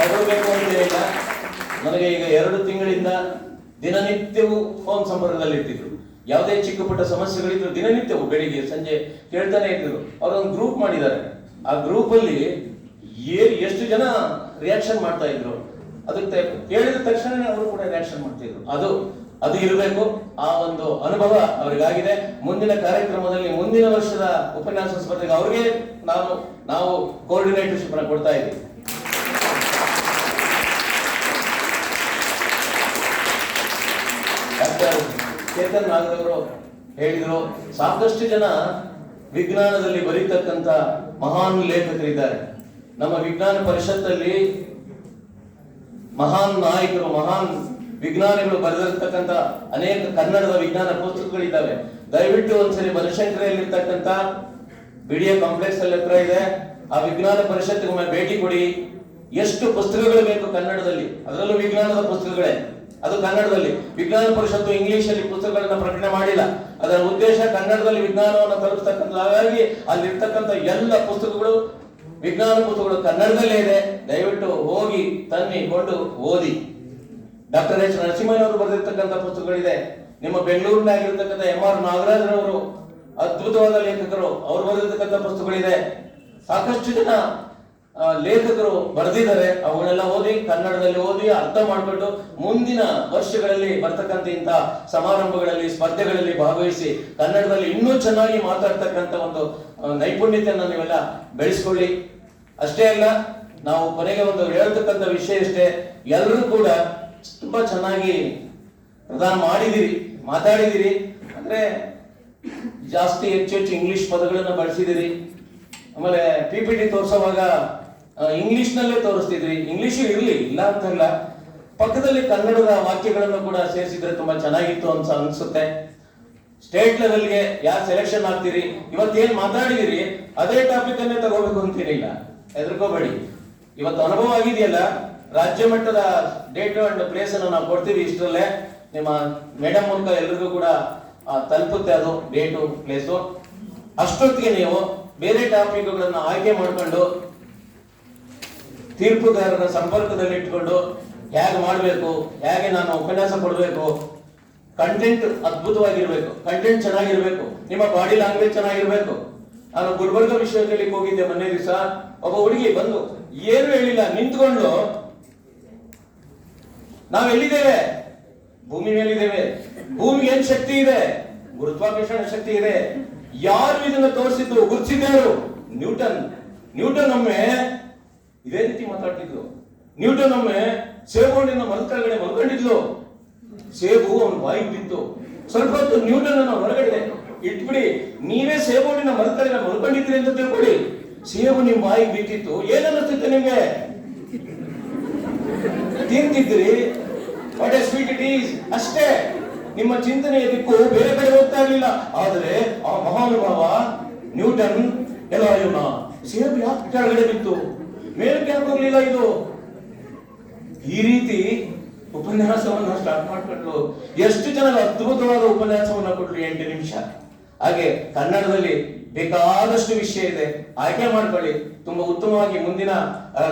ಹೊರಡಬೇಕು ಅಂತೇನಿಲ್ಲ. ನನಗೆ ಈಗ 2 ತಿಂಗಳಿಂದ ದಿನನಿತ್ಯವೂ ಫೋನ್ ಸಂಪರ್ಕದಲ್ಲಿ ಇರ್ತಿದ್ರು. ಯಾವುದೇ ಚಿಕ್ಕ ಪುಟ್ಟ ಸಮಸ್ಯೆಗಳಿದ್ರು ದಿನನಿತ್ಯವೂ ಬೆಳಿಗ್ಗೆ ಸಂಜೆ ಕೇಳ್ತಾನೆ ಇದ್ರು. ಅವರೊಂದು ಗ್ರೂಪ್ ಮಾಡಿದ್ದಾರೆ. ಆ ಗ್ರೂಪ್ ಅಲ್ಲಿ ಎಷ್ಟು ಜನ ರಿಯಾಕ್ಷನ್ ಮಾಡ್ತಾ ಇದ್ರು, ಅದಕ್ಕೆ ಕೇಳಿದ ತಕ್ಷಣ ಅವರು ಕೂಡ ರಿಯಾಕ್ಷನ್ ಮಾಡ್ತಿದ್ರು. ಅದು ಇರಬೇಕು. ಆ ಒಂದು ಅನುಭವ ಅವರಿಗಾಗಿದೆ. ಮುಂದಿನ ಕಾರ್ಯಕ್ರಮದಲ್ಲಿ ಮುಂದಿನ ವರ್ಷದ ಉಪನ್ಯಾಸ ಸ್ಪರ್ಧೆಗೆ ಅವ್ರಿಗೆ ನಾವು ಕೋಆರ್ಡಿನೇಟರ್ಶಿಪ್ ಅನ್ನು ಕೊಡ್ತಾ ಇದ್ದೀವಿ. ಡಾಕ್ಟರ್ ಚೇತನ್ ನಾಗರವರು ಹೇಳಿದ್ರು, ಸಾಕಷ್ಟು ಜನ ವಿಜ್ಞಾನದಲ್ಲಿ ಬರೀತಕ್ಕಂಥ ಮಹಾನ್ ಲೇಖಕರಿದ್ದಾರೆ. ನಮ್ಮ ವಿಜ್ಞಾನ ಪರಿಷತ್ತಲ್ಲಿ ಮಹಾನ್ ನಾಯಕರು, ಮಹಾನ್ ವಿಜ್ಞಾನಿಗಳು ಬರೆದಿರ್ತಕ್ಕಂಥ ಅನೇಕ ಕನ್ನಡದ ವಿಜ್ಞಾನ ಪುಸ್ತಕಗಳಿದ್ದಾವೆ. ದಯವಿಟ್ಟು ಒಂದ್ಸರಿ ಬನಶಂಕರಿಯಲ್ಲಿರ್ತಕ್ಕಂಥ ಬಿಡಿಎ ಕಾಂಪ್ಲೆಕ್ಸ್ ಅಲ್ಲಿ ಹತ್ರ ಇದೆ, ಆ ವಿಜ್ಞಾನ ಪರಿಷತ್ತಿಗೆ ಭೇಟಿ ಕೊಡಿ. ಎಷ್ಟು ಪುಸ್ತಕಗಳು ಬೇಕು ಕನ್ನಡದಲ್ಲಿ, ಅದರಲ್ಲೂ ವಿಜ್ಞಾನದ ಪುಸ್ತಕಗಳೇ. ಅದು ಕನ್ನಡದಲ್ಲಿ. ವಿಜ್ಞಾನ ಪರಿಷತ್ತು ಇಂಗ್ಲಿಷ್ ಅಲ್ಲಿ ಪುಸ್ತಕಗಳನ್ನ ಪ್ರಕಟಣೆ ಮಾಡಿಲ್ಲ. ಅದರ ಉದ್ದೇಶ ಕನ್ನಡದಲ್ಲಿ ವಿಜ್ಞಾನವನ್ನು ತಲುಪಿಸ್ತಕ್ಕಂಥ. ಹಾಗಾಗಿ ಅಲ್ಲಿರ್ತಕ್ಕಂಥ ಎಲ್ಲ ಪುಸ್ತಕಗಳು, ವಿಜ್ಞಾನ ಪುಸ್ತಕಗಳು ಕನ್ನಡದಲ್ಲೇ ಇದೆ. ದಯವಿಟ್ಟು ಹೋಗಿ ಕೊಂಡು ಓದಿ. ಡಾಕ್ಟರ್ ಎಚ್ ನರಸಿಂಹಯ್ಯನವರು ಬರೆದಿರ್ತಕ್ಕಂಥ ಪುಸ್ತಕಗಳಿದೆ. ನಿಮ್ಮ ಬೆಂಗಳೂರಿನಾಗಿರ್ತಕ್ಕಂಥ MR ನಾಗರಾಜರವರು ಅದ್ಭುತವಾದ ಲೇಖಕರು, ಅವರು ಬರೆದಿರ್ತಕ್ಕಂಥ ಪುಸ್ತಕಗಳಿದೆ. ಸಾಕಷ್ಟು ಜನ ಲೇಖಕರು ಬರೆದಿದ್ದಾರೆ. ಅವುಗಳೆಲ್ಲ ಓದಿ, ಕನ್ನಡದಲ್ಲಿ ಓದಿ ಅರ್ಥ ಮಾಡಿಕೊಂಡು ಮುಂದಿನ ವರ್ಷಗಳಲ್ಲಿ ಬರ್ತಕ್ಕಂಥ ಇಂತಹ ಸಮಾರಂಭಗಳಲ್ಲಿ, ಸ್ಪರ್ಧೆಗಳಲ್ಲಿ ಭಾಗವಹಿಸಿ ಕನ್ನಡದಲ್ಲಿ ಇನ್ನೂ ಚೆನ್ನಾಗಿ ಮಾತಾಡ್ತಕ್ಕಂಥ ಒಂದು ನೈಪುಣ್ಯತೆಯನ್ನು ನೀವೆಲ್ಲ ಬೆಳೆಸ್ಕೊಳ್ಳಿ. ಅಷ್ಟೇ ಅಲ್ಲ, ನಾವು ಕೊನೆಗೆ ಒಂದು ಹೇಳ್ತಕ್ಕಂಥ ವಿಷಯ ಇಷ್ಟೇ, ಎಲ್ಲರೂ ಕೂಡ ತುಂಬಾ ಚೆನ್ನಾಗಿ ಪ್ರದಾನ ಮಾಡಿದಿರಿ, ಮಾತಾಡಿದಿರಿ. ಅಂದ್ರೆ ಜಾಸ್ತಿ ಹೆಚ್ಚು ಇಂಗ್ಲಿಷ್ ಪದಗಳನ್ನ ಬಳಸಿದಿರಿ. ಆಮೇಲೆ PPT ತೋರಿಸುವಾಗ ಇಂಗ್ಲಿಷ್ ನಲ್ಲೇ ತೋರಿಸ್ತಿದ್ರಿ. ಇಂಗ್ಲಿಷ್ ಇರ್ಲಿ, ಇಲ್ಲ ಅಂತಲ್ಲ, ಪಕ್ಕದಲ್ಲಿ ಕನ್ನಡದ ವಾಕ್ಯಗಳನ್ನು ಕೂಡ ಸೇರಿಸಿದ್ರೆ ತುಂಬಾ ಚೆನ್ನಾಗಿತ್ತು ಅಂತ ಅನ್ಸುತ್ತೆ. ಸ್ಟೇಟ್ ಲೆವೆಲ್ಗೆ ಯಾರು ಸೆಲೆಕ್ಷನ್ ಆಗ್ತೀರಿ, ಇವತ್ತೇನ್ ಮಾತಾಡಿದಿರಿ ಅದೇ ಟಾಪಿಕ್ ಅನ್ನೇ ತಗೋಬೇಕು ಅಂತೀನಿಲ್ಲ, ಹೆದರ್ಕೋಬೇಡಿ. ಇವತ್ತು ಅನುಭವ ಆಗಿದೆಯಲ್ಲ, ರಾಜ್ಯ ಮಟ್ಟದ ಡೇಟ್ ಅಂಡ್ ಪ್ಲೇಸ್ ಅನ್ನು ನಾವು ಕೊಡ್ತೀವಿ. ಇಷ್ಟರಲ್ಲೇ ನಿಮ್ಮ ಮೇಡಮ್ ಮೂಲಕ ಎಲ್ರಿಗೂ ಕೂಡ ತಲುಪುತ್ತೆ ಅದು ಡೇಟು ಪ್ಲೇಸು. ಅಷ್ಟೊತ್ತಿಗೆ ನೀವು ಬೇರೆ ಟಾಪಿಕ್ಗಳನ್ನು ಆಯ್ಕೆ ಮಾಡ್ಕೊಂಡು ತೀರ್ಪುಗಾರರ ಸಂಪರ್ಕದಲ್ಲಿ ಇಟ್ಕೊಂಡು ಹೇಗೆ ಮಾಡಬೇಕು, ಹೇಗೆ ನಾನು ಉಪನ್ಯಾಸ ಕೊಡಬೇಕು, ಕಂಟೆಂಟ್ ಅದ್ಭುತವಾಗಿರ್ಬೇಕು, ಕಂಟೆಂಟ್ ಚೆನ್ನಾಗಿರ್ಬೇಕು, ನಿಮ್ಮ ಬಾಡಿ ಲ್ಯಾಂಗ್ವೇಜ್ ಚೆನ್ನಾಗಿರ್ಬೇಕು. ನಾನು ಗುಲ್ಬರ್ಗ ವಿಶ್ವವಿದ್ಯಾಲಯಕ್ಕೆ ಹೋಗಿದ್ದೆ ಮೊನ್ನೆ ದಿವಸ. ಒಬ್ಬ ಹುಡುಗಿ ಬಂದು ಏನು ಹೇಳಿಲ್ಲ, ನಿಂತ್ಕೊಂಡು ನಾವು ಎಲ್ಲಿದ್ದೇವೆ, ಭೂಮಿ ಮೇಲಿದ್ದೇವೆ, ಭೂಮಿಗೆ ಏನ್ ಶಕ್ತಿ ಇದೆ, ಗುರುತ್ವಾಕರ್ಷಣ ಶಕ್ತಿ ಇದೆ. ಯಾರು ಇದನ್ನ ತೋರಿಸಿದ್ರು, ಗುರುತಿಸಿದ್ರು? ನ್ಯೂಟನ್ ಒಮ್ಮೆ ಇದೇ ರೀತಿ ಮಾತಾಡ್ತಿದ್ರು. ನ್ಯೂಟನ್ ಒಮ್ಮೆ ಸೇಬು ಹಣ್ಣಿನ ಮರದ ಕೆಳಗಡೆ ಮಲ್ಕೊಂಡಿದ್ಲು. ಸೇಬು ಅವನ ಬಾಯಿಗೆ ಬಿತ್ತು. ಸ್ವಲ್ಪ ಹೊತ್ತು ನ್ಯೂಟನ್ ಅನ್ನ ಹೊರಗಡೆ ಇಟ್ಬಿಡಿ, ನೀವೇ ಸೇಬು ಹಣ್ಣಿನ ಮರದ ಕೆಳಗಡೆ ಮಲ್ಕೊಂಡಿದ್ರಿ ಅಂತ ತಿಳ್ಕೊಡಿ. ಸೇಬು ನಿಮ್ ಬಾಯಿಗೆ ಬಿತ್ತಿತ್ತು, ಏನನ್ನಿಸ್ತಿತ್ತು ನಿಮ್ಗೆ? ತಿಂತಿದ್ರಿ, what a sweet it is, ಅಷ್ಟೇ. ನಿಮ್ಮ ಚಿಂತನೆಯ ದಿಕ್ಕು ಬೇರೆ ಕಡೆ ಹೋಗ್ತಾ ಇರಲಿಲ್ಲ. ಆದರೆ ಆ ಮಹಾನುಭಾವ ನ್ಯೂಟನ್ ಎಲ್ಲ ಇವನ ಸೇಬು ಯಾಕೆ ಕೆಳಗಡೆ ಬಿತ್ತು, ಮೇಲಕ್ಕೆ ಯಾಕೆ ಹೋಗ್ಲಿಲ್ಲ ಇದು? ಈ ರೀತಿ ಉಪನ್ಯಾಸವನ್ನ ಸ್ಟಾರ್ಟ್ ಮಾಡ್ಕೊಂಡ್ರು. ಎಷ್ಟು ಜನ ಅದ್ಭುತವಾದ ಉಪನ್ಯಾಸವನ್ನ ಕೊಟ್ರು, 8 ನಿಮಿಷ. ಹಾಗೆ ಕನ್ನಡದಲ್ಲಿ ಬೇಕಾದಷ್ಟು ವಿಷಯ ಇದೆ, ಆಯ್ಕೆ ಮಾಡ್ಕೊಳ್ಳಿ. ತುಂಬಾ ಉತ್ತಮವಾಗಿ ಮುಂದಿನ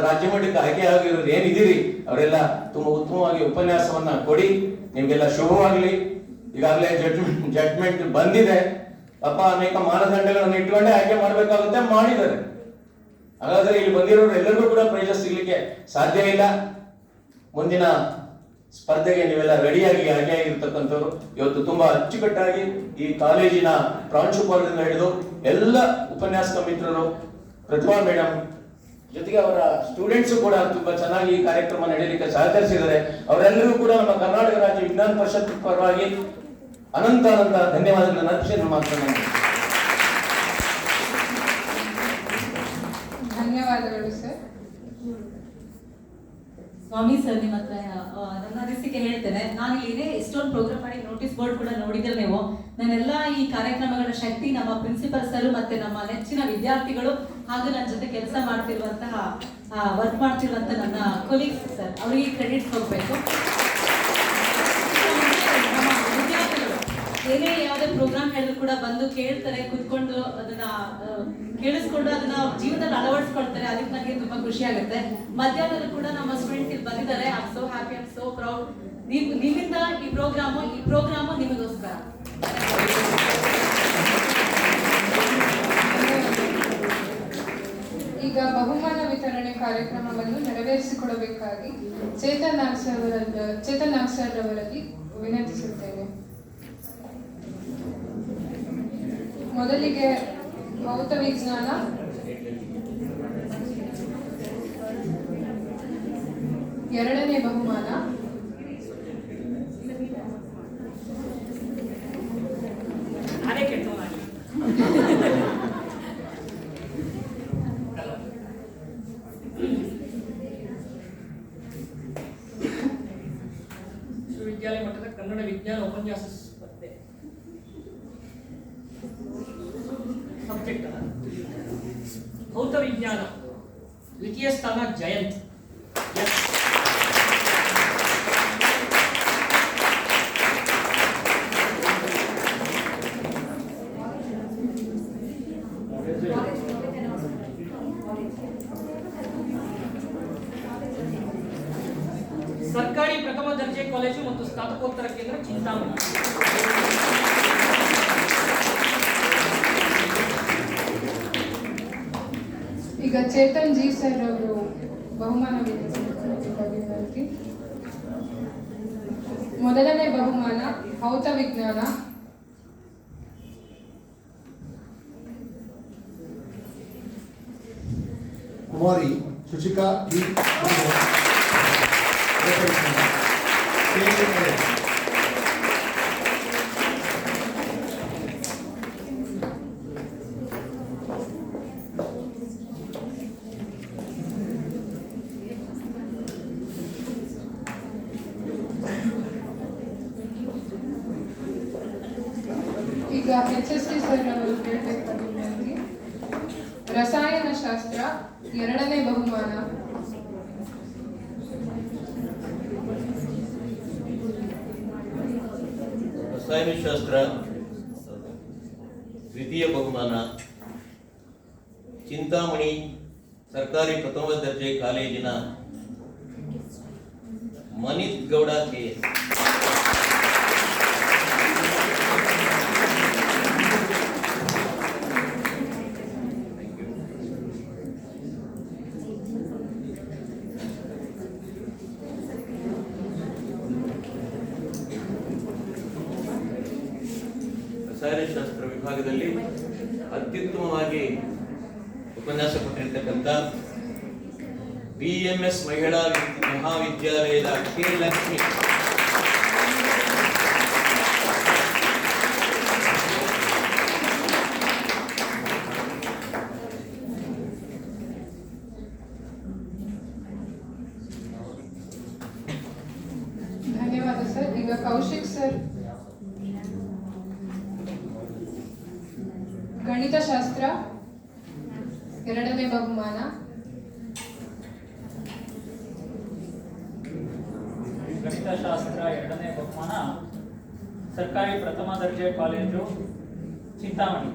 ರಾಜ್ಯ ಮಟ್ಟಕ್ಕೆ ಆಯ್ಕೆ ಆಗಿರೋರು ಏನಿದ್ದೀರಿ ಅವರೆಲ್ಲ ತುಂಬಾ ಉತ್ತಮವಾಗಿ ಉಪನ್ಯಾಸವನ್ನ ಕೊಡಿ. ನಿಮ್ಗೆಲ್ಲ ಶುಭವಾಗ್ಲಿ. ಈಗಾಗಲೇ ಜಡ್ಜ್ಮೆಂಟ್ ಬಂದಿದೆ. ಪಾಪ ಅನೇಕ ಮಾನದಂಡಗಳನ್ನು ಇಟ್ಕೊಂಡೆ ಆಯ್ಕೆ ಮಾಡ್ಬೇಕಾಗುತ್ತೆ, ಮಾಡಿದ್ದಾರೆ. ಹಾಗಾದ್ರೆ ಇಲ್ಲಿ ಬಂದಿರೋರು ಎಲ್ಲರಿಗೂ ಕೂಡ ಪ್ರೈಜಸ್ ಸಿಗ್ಲಿಕ್ಕೆ ಸಾಧ್ಯ ಇಲ್ಲ. ಮುಂದಿನ ಸ್ಪರ್ಧೆಗೆ ನೀವೆಲ್ಲ ರೆಡಿಯಾಗಿ ಆಯ್ಕೆಯಾಗಿರ್ತಕ್ಕಂಥವ್ರು. ಇವತ್ತು ತುಂಬಾ ಅಚ್ಚುಕಟ್ಟಾಗಿ ಈ ಕಾಲೇಜಿನ ಪ್ರಾಂಶುಪಾಲರಿಂದ ಹಿಡಿದು ಎಲ್ಲ ಉಪನ್ಯಾಸಕ ಮಿತ್ರರು, ಪ್ರತಿಭಾ ಮೇಡಮ್ ಜೊತೆಗೆ ಅವರ ಸ್ಟೂಡೆಂಟ್ಸ್ ಕೂಡ ತುಂಬಾ ಚೆನ್ನಾಗಿ ಈ ಕಾರ್ಯಕ್ರಮ ನಡೆಯಲಿಕ್ಕೆ ಸಹಕರಿಸಿದ್ದಾರೆ. ಅವರೆಲ್ಲರೂ ಕೂಡ ನಮ್ಮ ಕರ್ನಾಟಕ ರಾಜ್ಯ ವಿಜ್ಞಾನ ಪರಿಷತ್ ಪರವಾಗಿ ಅನಂತ ಧನ್ಯವಾದಗಳನ್ನು ಅರ್ಪಿಸಿ ನಮ್ಮ ಮಾತನ್ನು. ಧನ್ಯವಾದಗಳು ಸರ್. ಸ್ವಾಮಿ ಸರ್, ನಿಮ್ಮ ಹತ್ರ ನನ್ನ ಅನಿಸಿಕೆ ಹೇಳ್ತೇನೆ. ನಾನು ಏನೇ ಎಷ್ಟೊಂದು ಪ್ರೋಗ್ರಾಮ್ ಮಾಡಿ ನೋಟಿಸ್ ಬೋರ್ಡ್ ಕೂಡ ನೋಡಿದ್ರೆ ನೀವು, ನಾನೆಲ್ಲ ಈ ಕಾರ್ಯಕ್ರಮಗಳ ಶಕ್ತಿ ನಮ್ಮ ಪ್ರಿನ್ಸಿಪಲ್ ಸರ್ ಮತ್ತೆ ನಮ್ಮ ನೆಚ್ಚಿನ ವಿದ್ಯಾರ್ಥಿಗಳು ಹಾಗೂ ನನ್ನ ಜೊತೆ ಕೆಲಸ ಮಾಡ್ತಿರುವಂತಹ ವರ್ಕ್ ಮಾಡ್ತಿರುವಂತ ನನ್ನ ಕೊಲೀಗ್ಸ್ ಸರ್, ಅವರಿಗೆ ಕ್ರೆಡಿಟ್ ಹೋಗ್ಬೇಕು. ನಮ್ಮ ವಿದ್ಯಾರ್ಥಿಗಳು ಏನೇ ಯಾವುದೇ ಪ್ರೋಗ್ರಾಮ್ ಹೇಳಿದ್ರು ಕೂಡ ಬಂದು ಕೇಳ್ತಾರೆ, ಕುತ್ಕೊಂಡು ಅದನ್ನ ಕೇಳಿಸ್ಕೊಂಡು ಅದನ್ನ ಜೀವನದಲ್ಲಿ ಅಳವಡಿಸ್ಕೊಳ್ತಾರೆ. ಅದಕ್ಕೆ ನನಗೆ ತುಂಬಾ ಖುಷಿ ಆಗುತ್ತೆ. ಮಧ್ಯಾಹ್ನದಲ್ಲೂ ಕೂಡ ನಮ್ಮ ಸ್ಟೂಡೆಂಟ್ಸ್ ಇಲ್ಲಿ ಬಂದಿದ್ದಾರೆ. I am so happy, I am so proud. ನಿಮ್ಮಿಂದ ಈ ಪ್ರೋಗ್ರಾಮು ನಿಮಗೋಸ್ಕರ. ಈಗ ಬಹುಮಾನ ವಿತರಣೆ ಕಾರ್ಯಕ್ರಮವನ್ನು ನೆರವೇರಿಸಿಕೊಡಬೇಕಾಗಿ ಚೇತನ್ ನಾಗ್ ಸರ್ ಅವರಲ್ಲಿ ವಿನಂತಿಸುತ್ತೇನೆ. ಮೊದಲಿಗೆ ಭೌತ ವಿಜ್ಞಾನ, ಎರಡನೇ ಬಹುಮಾನ ನಾನೇ ಕೆಟ್ಟವನಾಗಿ ವಿಶ್ವವಿದ್ಯಾಲಯ ಮಟ್ಟದ ಕನ್ನಡ ವಿಜ್ಞಾನ ಉಪನ್ಯಾಸ ಸ್ಪರ್ಧೆ. ಸಬ್ಜೆಕ್ಟ್ ಭೌತ ವಿಜ್ಞಾನ, ದ್ವಿತೀಯ ಸ್ಥಾನ ಜಯಂತ್. ಸರ್ಕಾರಿ ಪ್ರಥಮ ದರ್ಜೆ ಕಾಲೇಜು ಮತ್ತು ಸ್ನಾತಕೋತ್ತರ ಕೇಂದ್ರ ಚಿಂತಾಮಣಿ. ಈಗ ಚೇತನ್ ಜಿ ಸರ್ ಅವರು ಬಹುಮಾನ ವಿತರಿಸಬೇಕಾಗಿ. ಮೊದಲನೇ ಬಹುಮಾನ ಭೌತ ವಿಜ್ಞಾನ, ಕುಮಾರಿ ಶುಚಿಕಾ ಬಿ. ಈಗ HSC ಸರ್ ಅವರು ಕೇಳಬೇಕಾಗಿ ರಸಾಯನಶಾಸ್ತ್ರ, ಎರಡನೇ ಬಹುಮಾನ, ರಸಾಯನಶಾಸ್ತ್ರ ದ್ವಿತೀಯ ಬಹುಮಾನ, ಚಿಂತಾಮಣಿ ಸರ್ಕಾರಿ ಪ್ರಥಮ ದರ್ಜೆ ಕಾಲೇಜಿನ ಮನಿತ್ ಗೌಡ KS. ರಸಾಯನಶಾಸ್ತ್ರ ವಿಭಾಗದಲ್ಲಿ ಅತ್ಯುತ್ತಮವಾಗಿ ಉಪನ್ಯಾಸ ಕೊಟ್ಟಿರ್ತಕ್ಕಂಥ BMS ಮಹಿಳಾ ಮಹಾವಿದ್ಯಾಲಯದ K. ಲಕ್ಷ್ಮಿ. ಧನ್ಯವಾದ ಸರ್. ಈಗ ಕೌಶಿಕ್ ಸರ್ ಗಣಿತಶಾಸ್ತ್ರ, ಎರಡನೇ ಬಹುಮಾನ, ಗಣಿತಶಾಸ್ತ್ರ ಎರಡನೇ ಬಹುಮಾನ ಸರ್ಕಾರಿ ಪ್ರಥಮ ದರ್ಜೆ ಕಾಲೇಜು ಚಿಂತಾಮಣಿ.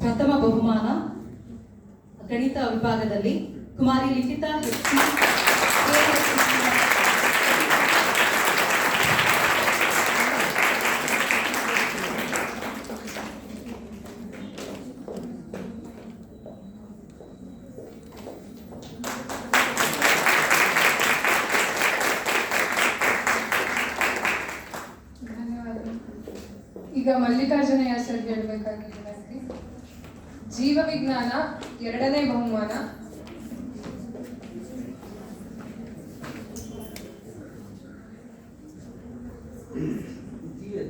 ಪ್ರಥಮ ಬಹುಮಾನ ಗಣಿತ ವಿಭಾಗದಲ್ಲಿ ಕುಮಾರಿ ಲಿಖಿತಾ HC. ಈಗ ಮಲ್ಲಿಕಾರ್ಜುನಯ್ಯ ಸರ್ ಹೇಳಬೇಕಾಗಿ ಜೀವ ವಿಜ್ಞಾನ, ಎರಡನೇ ಬಹುಮಾನ,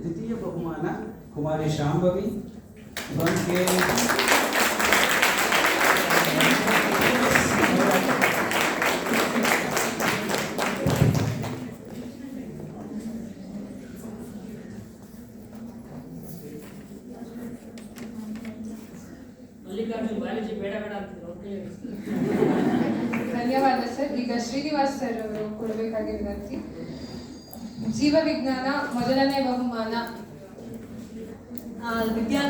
ದ್ವಿತೀಯ ಬಹುಮಾನ ಕುಮಾರಿ ಶಾಂಭವಿ ಫ್ರಮ್ ಮಲ್ಲಿಕಾರ್ಜುನ್ ಬಯಾಲಜಿ ಬೇಡ ಬೇಡ ಅಂತಿದ್ರು. ಓಕೆ, ಧನ್ಯವಾದ ಸರ್. ಈಗ ಶ್ರೀನಿವಾಸ್ ಸರ್ ಅವರು ಕೊಡಬೇಕಾಗಿ ವಿನಂತಿ. ಜೀವ ವಿಜ್ಞಾನ ಮೊದಲನೇ ಬಹುಮಾನ.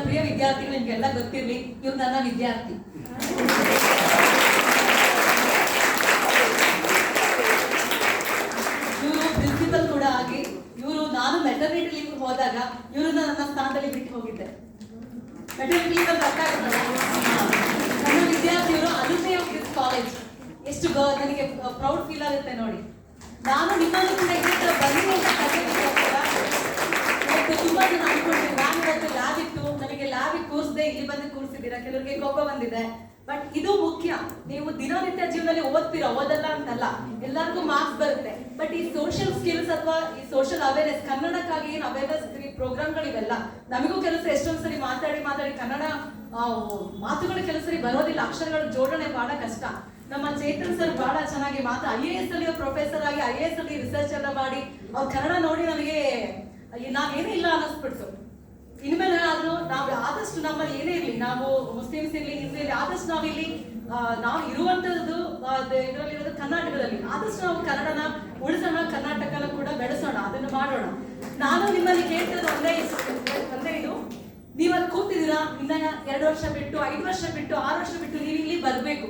ಪ್ರಿಯ ವಿದ್ಯಾರ್ಥಿಗಳು, ನಿಮ್ಗೆಲ್ಲ ಗೊತ್ತಿರ್ಲಿ, ಇವ್ರು ನನ್ನ ವಿದ್ಯಾರ್ಥಿ. ಇವರು ಪ್ರಿನ್ಸಿಪಲ್ ಕೂಡ ಆಗಿ, ಇವರು ನಾನು ಮೆಟರ್ನಿಟಿ ಲೀವ್ ಹೋದಾಗ ಇವ್ರನ್ನ ನನ್ನ ಸ್ಥಾನದಲ್ಲಿ ಬಿಟ್ಟು ಹೋಗಿದ್ದೆ. ಮೆಟರ್ನಿಟಿ ಲೀವ್ ಅಂತ ಅರ್ಥ ಆಗುತ್ತಲ್ಲ, ನನ್ನ ವಿದ್ಯಾರ್ಥಿಗಳು ಅಲ್ಯೂಮಿನಿ ಆಫ್ ದಿಸ್ ಕಾಲೇಜ್. ಎಷ್ಟು ನನಗೆ ಪ್ರೌಡ್ ಫೀಲ್ ಆಗುತ್ತೆ ನೋಡಿ. ನಾನು ನಿಮ್ಮನ್ನು ಕೂಡ ಇದೇ ಥರ ಬನ್ನಿ ಅಂತ ಕರೆಯೋದಕ್ಕೋಸ್ಕರ ಇವತ್ತು ತುಂಬಾ ಜನ ಅನ್ಕೊಂಡಿದ್ದೀನಿ. ನಾನು ಇವತ್ತು ಲ್ಯಾಬ್ ಇತ್ತು, ನನಗೆ ಲ್ಯಾಬಿಗೆ ಕೂರಿಸದೆ ಇಲ್ಲಿ ಬಂದು ಕೂರಿಸಿದ್ದೀರಾ, ಕೆಲವರಿಗೆ ಕೋಪ ಬಂದಿದೆ. ಬಟ್ ಇದು ಮುಖ್ಯ. ನೀವು ದಿನನಿತ್ಯ ಜೀವನದಲ್ಲಿ ಓದಲ್ಲ ಅಂತಲ್ಲ, ಎಲ್ಲರಿಗೂ ಮಾರ್ಕ್ಸ್ ಬರುತ್ತೆ. ಬಟ್ ಈ ಸೋಷಿಯಲ್ ಸ್ಕಿಲ್ಸ್ ಅಥವಾ ಈ ಸೋಷಿಯಲ್ ಅವೇರ್ನೆಸ್, ಕನ್ನಡಕ್ಕಾಗಿ ಏನು ಅವೇರ್ನೆಸ್ ಪ್ರೋಗ್ರಾಮ್ಗಳಿವೆಲ್ಲ, ನಮಗೂ ಕೆಲಸ ಎಷ್ಟೊಂದು ಸರಿ ಮಾತಾಡಿ ಕನ್ನಡ ಮಾತುಗಳು ಕೆಲಸ ಸರಿ ಬರೋದಿಲ್ಲ, ಅಕ್ಷರಗಳ ಜೋಡಣೆ ಬಹಳ ಕಷ್ಟ. ನಮ್ಮ ಚೇತನ್ ಸರ್ ಬಹಳ ಚೆನ್ನಾಗಿ IAS ಅಲ್ಲಿ ಪ್ರೊಫೆಸರ್ ಆಗಿ IAS ಅಲ್ಲಿ ರಿಸರ್ಚ್ ಎಲ್ಲ ಮಾಡಿ ಅವ್ರ ಕನ್ನಡ ನೋಡಿ ನನಗೆ ನಾವೇನೇ ಇಲ್ಲ ಅನ್ನಿಸ್ಬಿಡ್ತು. ಇನ್ಮೇಲೆ ಆದ್ರೂ ನಾವು ಆದಷ್ಟು ನಮ್ಮಲ್ಲಿ ಏನೇ ಇರಲಿ, ನಾವು ಮುಸ್ಲಿಮ್ಸ್ ಇರಲಿ, ಹಿಂದೂ ಇರಲಿ, ಆದಷ್ಟು ನಾವಿಲ್ಲಿ ನಾವು ಇರುವಂತದ್ದು ಇದರಲ್ಲಿರೋದು ಕರ್ನಾಟಕದಲ್ಲಿ, ಆದಷ್ಟು ನಾವು ಕನ್ನಡನ ಉಳಿಸೋಣ, ಕರ್ನಾಟಕನ ಕೂಡ ಬೆಳೆಸೋಣ, ಅದನ್ನು ಮಾಡೋಣ. ನಾನು ನಿಮ್ಮಲ್ಲಿ ಕೇಳ್ತಿರೋದು ಒಂದೇ ಇದು, ನೀವಲ್ಲಿ ಕೂತಿದ್ದೀರಾ, ಇನ್ನ 2 ವರ್ಷ ಬಿಟ್ಟು, 5 ವರ್ಷ ಬಿಟ್ಟು, 6 ವರ್ಷ ಬಿಟ್ಟು ನೀವು ಇಲ್ಲಿ ಬರ್ಬೇಕು.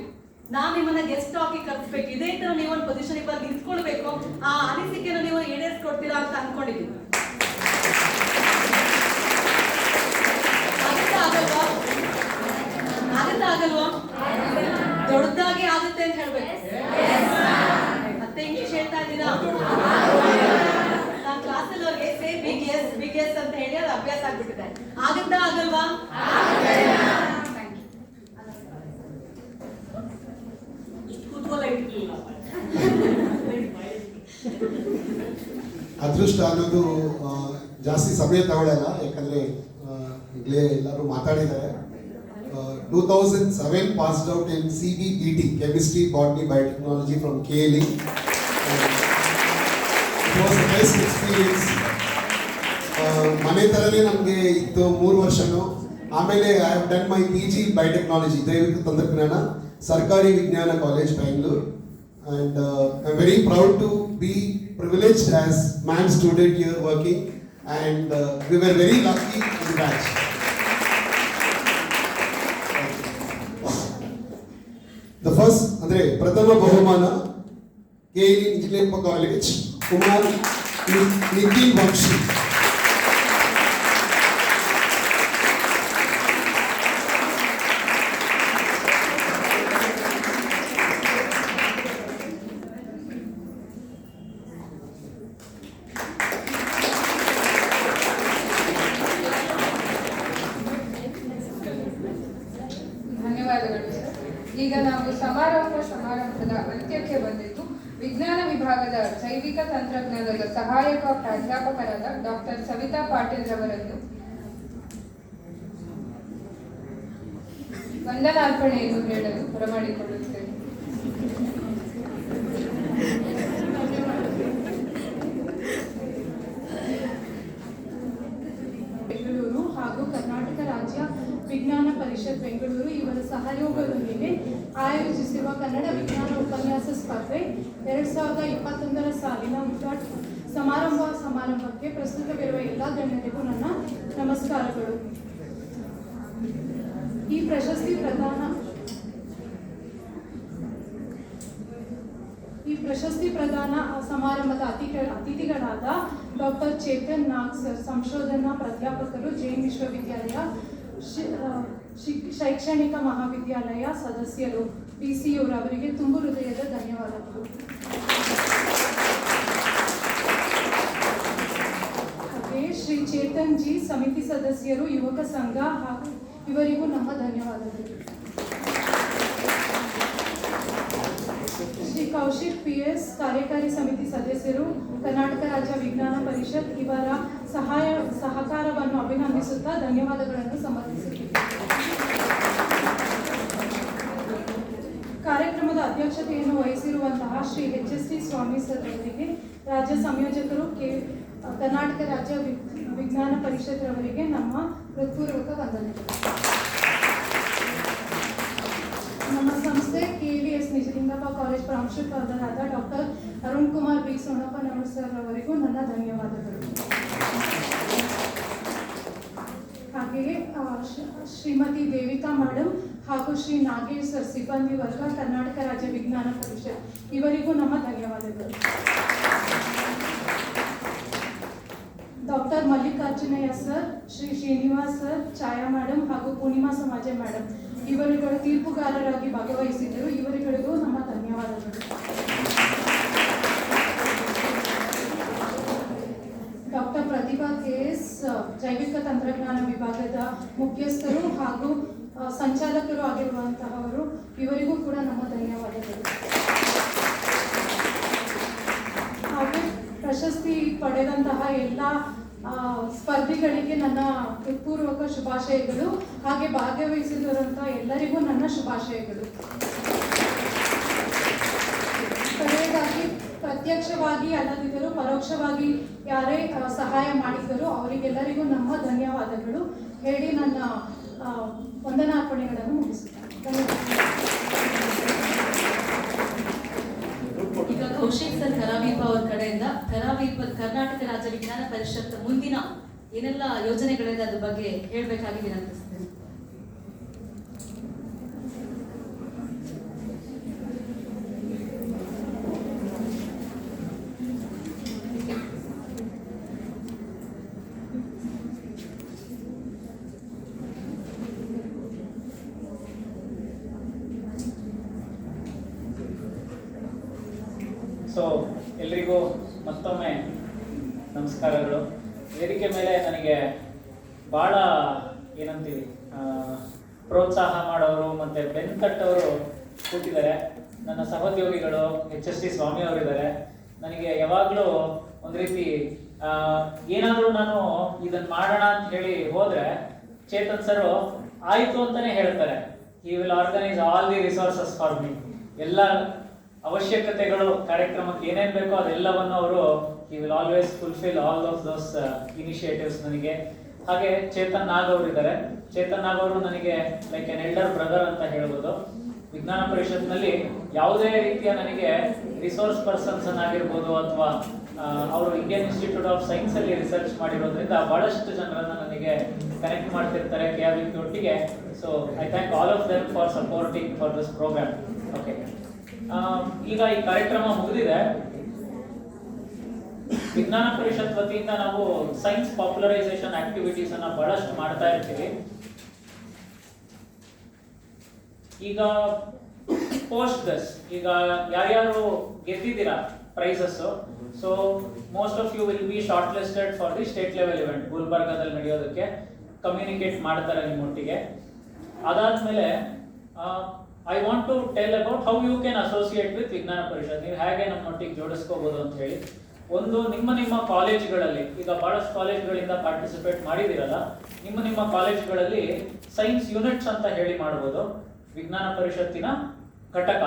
ನಾನು ನಿಮ್ಮನ್ನ ಗೆಸ್ಟ್ ಆಗಿ ಕಳಿಸ್ಬೇಕು. ಇದೇ ತರ ನೀವು ಒಂದು ಪೊಸಿಷನ್ ಬಂದು ನಿಂತ್ಕೊಳ್ಬೇಕು. ಆ ಅನಿಸಿಕೆನ ನೀವು ಈಡೇರಿಸ್ಕೊಡ್ತೀರಾ ಅಂತ ಅನ್ಕೊಂಡಿದ್ದೀನಿ. ಆಗಲ್ವಾ? ದೊಡ್ಡದಾಗಿ ಆಗುತ್ತೆ ಅಂತ ಹೇಳ್ಬೇಕು. ಮತ್ತೆ ಇಂಗ್ಲಿಷ್ ಹೇಳ್ತಾ ಇದ್ದೀರಾ? ನಾನು ಕ್ಲಾಸಲ್ಲಿ ಅವ್ರಿಗೆ ಸೇ ಬಿಗ್ ಎಸ್ ಅಂತ ಹೇಳಿ ಅದು ಅಭ್ಯಾಸ ಆಗ್ಬಿಟ್ಟಿದೆ. ಆಗಲ್ವಾ? ಅದೃಷ್ಟ ಅನ್ನೋದು ಜಾಸ್ತಿ ಸಮಯ ತಗೊಳ್ಳಲ್ಲ, ಯಾಕಂದರೆ ಈಗಲೇ ಎಲ್ಲರೂ ಮಾತಾಡಿದ್ದಾರೆ. 2007 passed out in CBBT, Chemistry, Botany, Biotechnology from KLE. It was the best experience. ಮನೆ ಥರನೇ ನಮಗೆ ಇತ್ತು 3 ವರ್ಷನೂ. ಆಮೇಲೆ I have done my PG biotechnology, ಜೈವಿಕ ತಂತ್ರಜ್ಞಾನ, ಸರ್ಕಾರಿ ವಿಜ್ಞಾನ college, Bangalore. And I'm very proud to be privileged as MAN student here working, and we were very lucky in the batch. The first, andre prathama bahumana KLE Engineering College, Kumar Nikhil Vakshi. ಧನ್ಯವಾದಗಳು sir. ಈಗ ನಾವು ಸಮಾರಂಭದ ಅಂತ್ಯಕ್ಕೆ ಬಂದಿದ್ದು, ವಿಜ್ಞಾನ ವಿಭಾಗದ ಜೈವಿಕ ತಂತ್ರಜ್ಞಾನದ ಸಹಾಯಕ ಪ್ರಾಧ್ಯಾಪಕರಾದ ಡಾಕ್ಟರ್ ಸವಿತಾ ಪಾಟೀಲ್ ರವರನ್ನು ವಂದನಾರ್ಪಣೆಯನ್ನು ಹೇಳಲು ಬರಮಾಡಿಕೊಳ್ಳುತ್ತೇನೆ. ಬೆಂಗಳೂರು ಹಾಗೂ ಕರ್ನಾಟಕ ರಾಜ್ಯ ವಿಜ್ಞಾನ ಪರಿಷತ್ ಬೆಂಗಳೂರು ಇವರ ಸಹಯೋಗದೊಂದಿಗೆ ಆಯೋಜಿಸಿರುವ ಕನ್ನಡ ವಿಜ್ಞಾನ ಉಪನ್ಯಾಸ ಸ್ಪರ್ಧೆ 2021 ಸಾಲಿನ ಸಮಾರಂಭಕ್ಕೆ ಪ್ರಸ್ತುತವಿರುವ ಎಲ್ಲ ಗಣ್ಯರಿಗೂ ನನ್ನ ನಮಸ್ಕಾರಗಳು. ಈ ಪ್ರಶಸ್ತಿ ಪ್ರದಾನ ಸಮಾರಂಭದ ಅತಿಥಿಗಳಾದ ಡಾಕ್ಟರ್ ಚೇತನ್ ನಾಗ್ ಸರ್, ಸಂಶೋಧನಾ ಪ್ರಾಧ್ಯಾಪಕರು, ಜೈನ್ ವಿಶ್ವವಿದ್ಯಾಲಯ ಶೈಕ್ಷಣಿಕ ಮಹಾವಿದ್ಯಾಲಯ ಸದಸ್ಯರು, PCU ಅವರಿಗೆ ತುಂಬು ಹೃದಯದ ಧನ್ಯವಾದಗಳು. ಹಾಗೆ ಶ್ರೀ ಚೇತನ್ ಜಿ ಸಮಿತಿ ಸದಸ್ಯರು, ಯುವಕ ಸಂಘ ಹಾಗೂ ಇವರಿಗೂ ನಮ್ಮ ಧನ್ಯವಾದಗಳು. ಶ್ರೀ ಕೌಶಿಕ್ PS ಕಾರ್ಯಕಾರಿ ಸಮಿತಿ ಸದಸ್ಯರು, ಕರ್ನಾಟಕ ರಾಜ್ಯ ವಿಜ್ಞಾನ ಪರಿಷತ್ ಇವರ ಸಹಕಾರವನ್ನು ಅಭಿನಂದಿಸುತ್ತಾ ಧನ್ಯವಾದಗಳನ್ನು ಸಮರ್ಪಿಸುತ್ತಿದ್ದೇನೆ. ಕಾರ್ಯಕ್ರಮದ ಅಧ್ಯಕ್ಷತೆಯನ್ನು ವಹಿಸಿರುವಂತಹ ಶ್ರೀ HST ಸ್ವಾಮಿ ಸರ್ ಅವರಿಗೆ, ರಾಜ್ಯ ಸಂಯೋಜಕರು ಕರ್ನಾಟಕ ರಾಜ್ಯ ವಿಜ್ಞಾನ ಪರಿಷತ್ ರವರಿಗೆ ನಮ್ಮ ಹೃತ್ಪೂರ್ವಕ ವಂದನೆಗಳು. ನಮ್ಮ ಸಂಸ್ಥೆ KVS ನಿಜಲಿಂಗಪ್ಪ ಕಾಲೇಜ್ ಪ್ರಾಂಶುಪಾಲರಾದ ಡಾಕ್ಟರ್ ಅರುಣ್ ಕುಮಾರ್ ಬಿ ಸೋಣಪ್ಪನವರು ಸರ್ ಅವರಿಗೂ ನನ್ನ ಧನ್ಯವಾದಗಳು. ಹಾಗೆಯೇ ಶ್ರೀಮತಿ ದೇವಿಕಾ ಮೇಡಮ್ ಹಾಗೂ ಶ್ರೀ ನಾಗೇಶ್ ಸರ್ ಸಿಬ್ಬಂದಿ ವರ್ಗ ಕರ್ನಾಟಕ ರಾಜ್ಯ ವಿಜ್ಞಾನ ಪರಿಷತ್ ಇವರಿಗೂ ನಮ್ಮ ಧನ್ಯವಾದಗಳು. Doctor Mallikarjunayya sir, Shri Srinivas sir, Chhaya madam ಹಾಗೂ ಪೂರ್ಣಿಮಾ ಸಮಾಜ ಮೇಡಮ್ ಇವರುಗಳು ತೀರ್ಪುಗಾರರಾಗಿ ಭಾಗವಹಿಸಿದ್ದರು. ಇವರುಗಳಿಗೂ ನಮ್ಮ ಧನ್ಯವಾದಗಳು. ಡಾಕ್ಟರ್ ಪ್ರತಿಭಾ KS ಜೈವಿಕ ತಂತ್ರಜ್ಞಾನ ವಿಭಾಗದ ಮುಖ್ಯಸ್ಥರು ಹಾಗೂ ಸಂಚಾಲಕರು ಆಗಿರುವಂತಹವರು, ಇವರಿಗೂ ಕೂಡ ನಮ್ಮ ಧನ್ಯವಾದಗಳು. ಹಾಗೆ ಪ್ರಶಸ್ತಿ ಪಡೆದಂತಹ ಎಲ್ಲ ಸ್ಪರ್ಧಿಗಳಿಗೆ ನನ್ನ ಹೃತ್ಪೂರ್ವಕ ಶುಭಾಶಯಗಳು. ಹಾಗೆ ಭಾಗವಹಿಸಿರುವಂತಹ ಎಲ್ಲರಿಗೂ ನನ್ನ ಶುಭಾಶಯಗಳು. ಕೊನೆಯದಾಗಿ ಪ್ರತ್ಯಕ್ಷವಾಗಿ ಅಲ್ಲದಿದ್ದರೂ ಪರೋಕ್ಷವಾಗಿ ಯಾರೇ ಸಹಾಯ ಮಾಡಿದ್ದರೂ ಅವರಿಗೆಲ್ಲರಿಗೂ ನಮ್ಮ ಧನ್ಯವಾದಗಳು ಹೇಳಿ ನನ್ನ ವಂದನಾರ್ಪಣೆಗಳನ್ನು ಮುಗಿಸುತ್ತೇನೆ. ಈಗ ಕೌಶಿಕ್ ಸರ್ ಕರಾವೀಪ ಅವರ ಕಡೆಯಿಂದ ಕರಾವೀಪ ಕರ್ನಾಟಕ ರಾಜ್ಯ ವಿಜ್ಞಾನ ಪರಿಷತ್ ಮುಂದಿನ ಏನೆಲ್ಲ ಯೋಜನೆಗಳಿದೆ ಅದ್ರ ಬಗ್ಗೆ ಹೇಳಬೇಕಾಗಿ ವಿನಂತಿಸ್ತೇನೆ. ಸೊ ಎಲ್ರಿಗೂ ಮತ್ತೊಮ್ಮೆ ನಮಸ್ಕಾರಗಳು. ವೇದಿಕೆ ಮೇಲೆ ನನಗೆ ಭಾಳ ಏನಂತೀವಿ ಪ್ರೋತ್ಸಾಹ ಮಾಡೋರು ಮತ್ತು ಬೆನ್ತಟ್ಟವರು ಕೂತಿದ್ದಾರೆ. ನನ್ನ ಸಹೋದ್ಯೋಗಿಗಳು HST ಸ್ವಾಮಿ ಅವರಿದ್ದಾರೆ. ನನಗೆ ಯಾವಾಗಲೂ ಒಂದು ರೀತಿ ಏನಾದರೂ ನಾನು ಇದನ್ನು ಮಾಡೋಣ ಅಂತ ಹೇಳಿ ಹೋದರೆ ಚೇತನ್ ಸರು ಆಯಿತು ಅಂತಲೇ ಹೇಳ್ತಾರೆ. He will organise all the resources for me. ಎಲ್ಲ ಅವಶ್ಯಕತೆಗಳು ಕಾರ್ಯಕ್ರಮಕ್ಕೆ ಏನೇನು ಬೇಕೋ ಅದೆಲ್ಲವನ್ನು ಅವರು he will always fulfil all of those initiatives ನನಗೆ. ಹಾಗೆ ಚೇತನ್ ನಾಗ್ ಅವರು ಇದ್ದಾರೆ. ಚೇತನ್ ನಾಗ್ ಅವರು ನನಗೆ ಲೈಕ್ ಎನ್ ಎಲ್ಡರ್ ಬ್ರದರ್ ಅಂತ ಹೇಳ್ಬೋದು. ವಿಜ್ಞಾನ ಪರಿಷತ್ನಲ್ಲಿ ಯಾವುದೇ ರೀತಿಯ ನನಗೆ ರಿಸೋರ್ಸ್ ಪರ್ಸನ್ಸ್ ಆಗಿರ್ಬೋದು ಅಥವಾ ಅವರು ಇಂಡಿಯನ್ ಇನ್ಸ್ಟಿಟ್ಯೂಟ್ ಆಫ್ ಸೈನ್ಸ್ ಅಲ್ಲಿ ರಿಸರ್ಚ್ ಮಾಡಿರೋದ್ರಿಂದ ಬಹಳಷ್ಟು ಜನರನ್ನ ನನಗೆ ಕನೆಕ್ಟ್ ಮಾಡ್ತಿರ್ತಾರೆ KRVP ಒಟ್ಟಿಗೆ. So I thank all of them for supporting for this program. Okay, ಈಗ ಈ ಕಾರ್ಯಕ್ರಮ ಮುಗಿದಿದೆ. ವಿಜ್ಞಾನ ಪರಿಷತ್ ವತಿಯಿಂದ ನಾವು ಸೈನ್ಸ್ ಪಾಪ್ಯುಲರೈಸೇಷನ್ ಆಕ್ಟಿವಿಟೀಸ್ ಅನ್ನ ಬಹಳಷ್ಟು ಮಾಡ್ತಾ ಇರ್ತೀವಿ. ಈಗ ಪೋಸ್ಟ್ ದಿಸ್ ಈಗ ಯಾರ್ಯಾರು ಗೆದ್ದಿದ್ದೀರಾ prizes, so most of you will be shortlisted for the state level event ಗುಲ್ಬರ್ಗಾದಲ್ಲಿ ನಡೆಯೋದಕ್ಕೆ ಕಮ್ಯುನಿಕೇಟ್ ಮಾಡ್ತಾರೆ ನಿಮ್ಮೊಟ್ಟಿಗೆ. ಅದಾದ್ಮೇಲೆ I want to tell about how you can associate with Vijnana Parishat. ನೀವು ಹೇಗೆ ನಮ್ಮೊಟ್ಟಿಗೆ ಜೋಡಿಸ್ಕೋಬಹುದು ಅಂತ ಹೇಳಿ. ಒಂದು ನಿಮ್ಮ ಕಾಲೇಜ್ಗಳಲ್ಲಿ ಈಗ ಬಹಳಷ್ಟು ಕಾಲೇಜ್ಗಳಿಂದ ಪಾರ್ಟಿಸಿಪೇಟ್ ಮಾಡಿದಿರಲ್ಲ, ನಿಮ್ಮ ಕಾಲೇಜ್ಗಳಲ್ಲಿ ಸೈನ್ಸ್ ಯೂನಿಟ್ಸ್ ಅಂತ ಹೇಳಿ ಮಾಡ್ಬೋದು. ವಿಜ್ಞಾನ ಪರಿಷತ್ತಿನ ಘಟಕ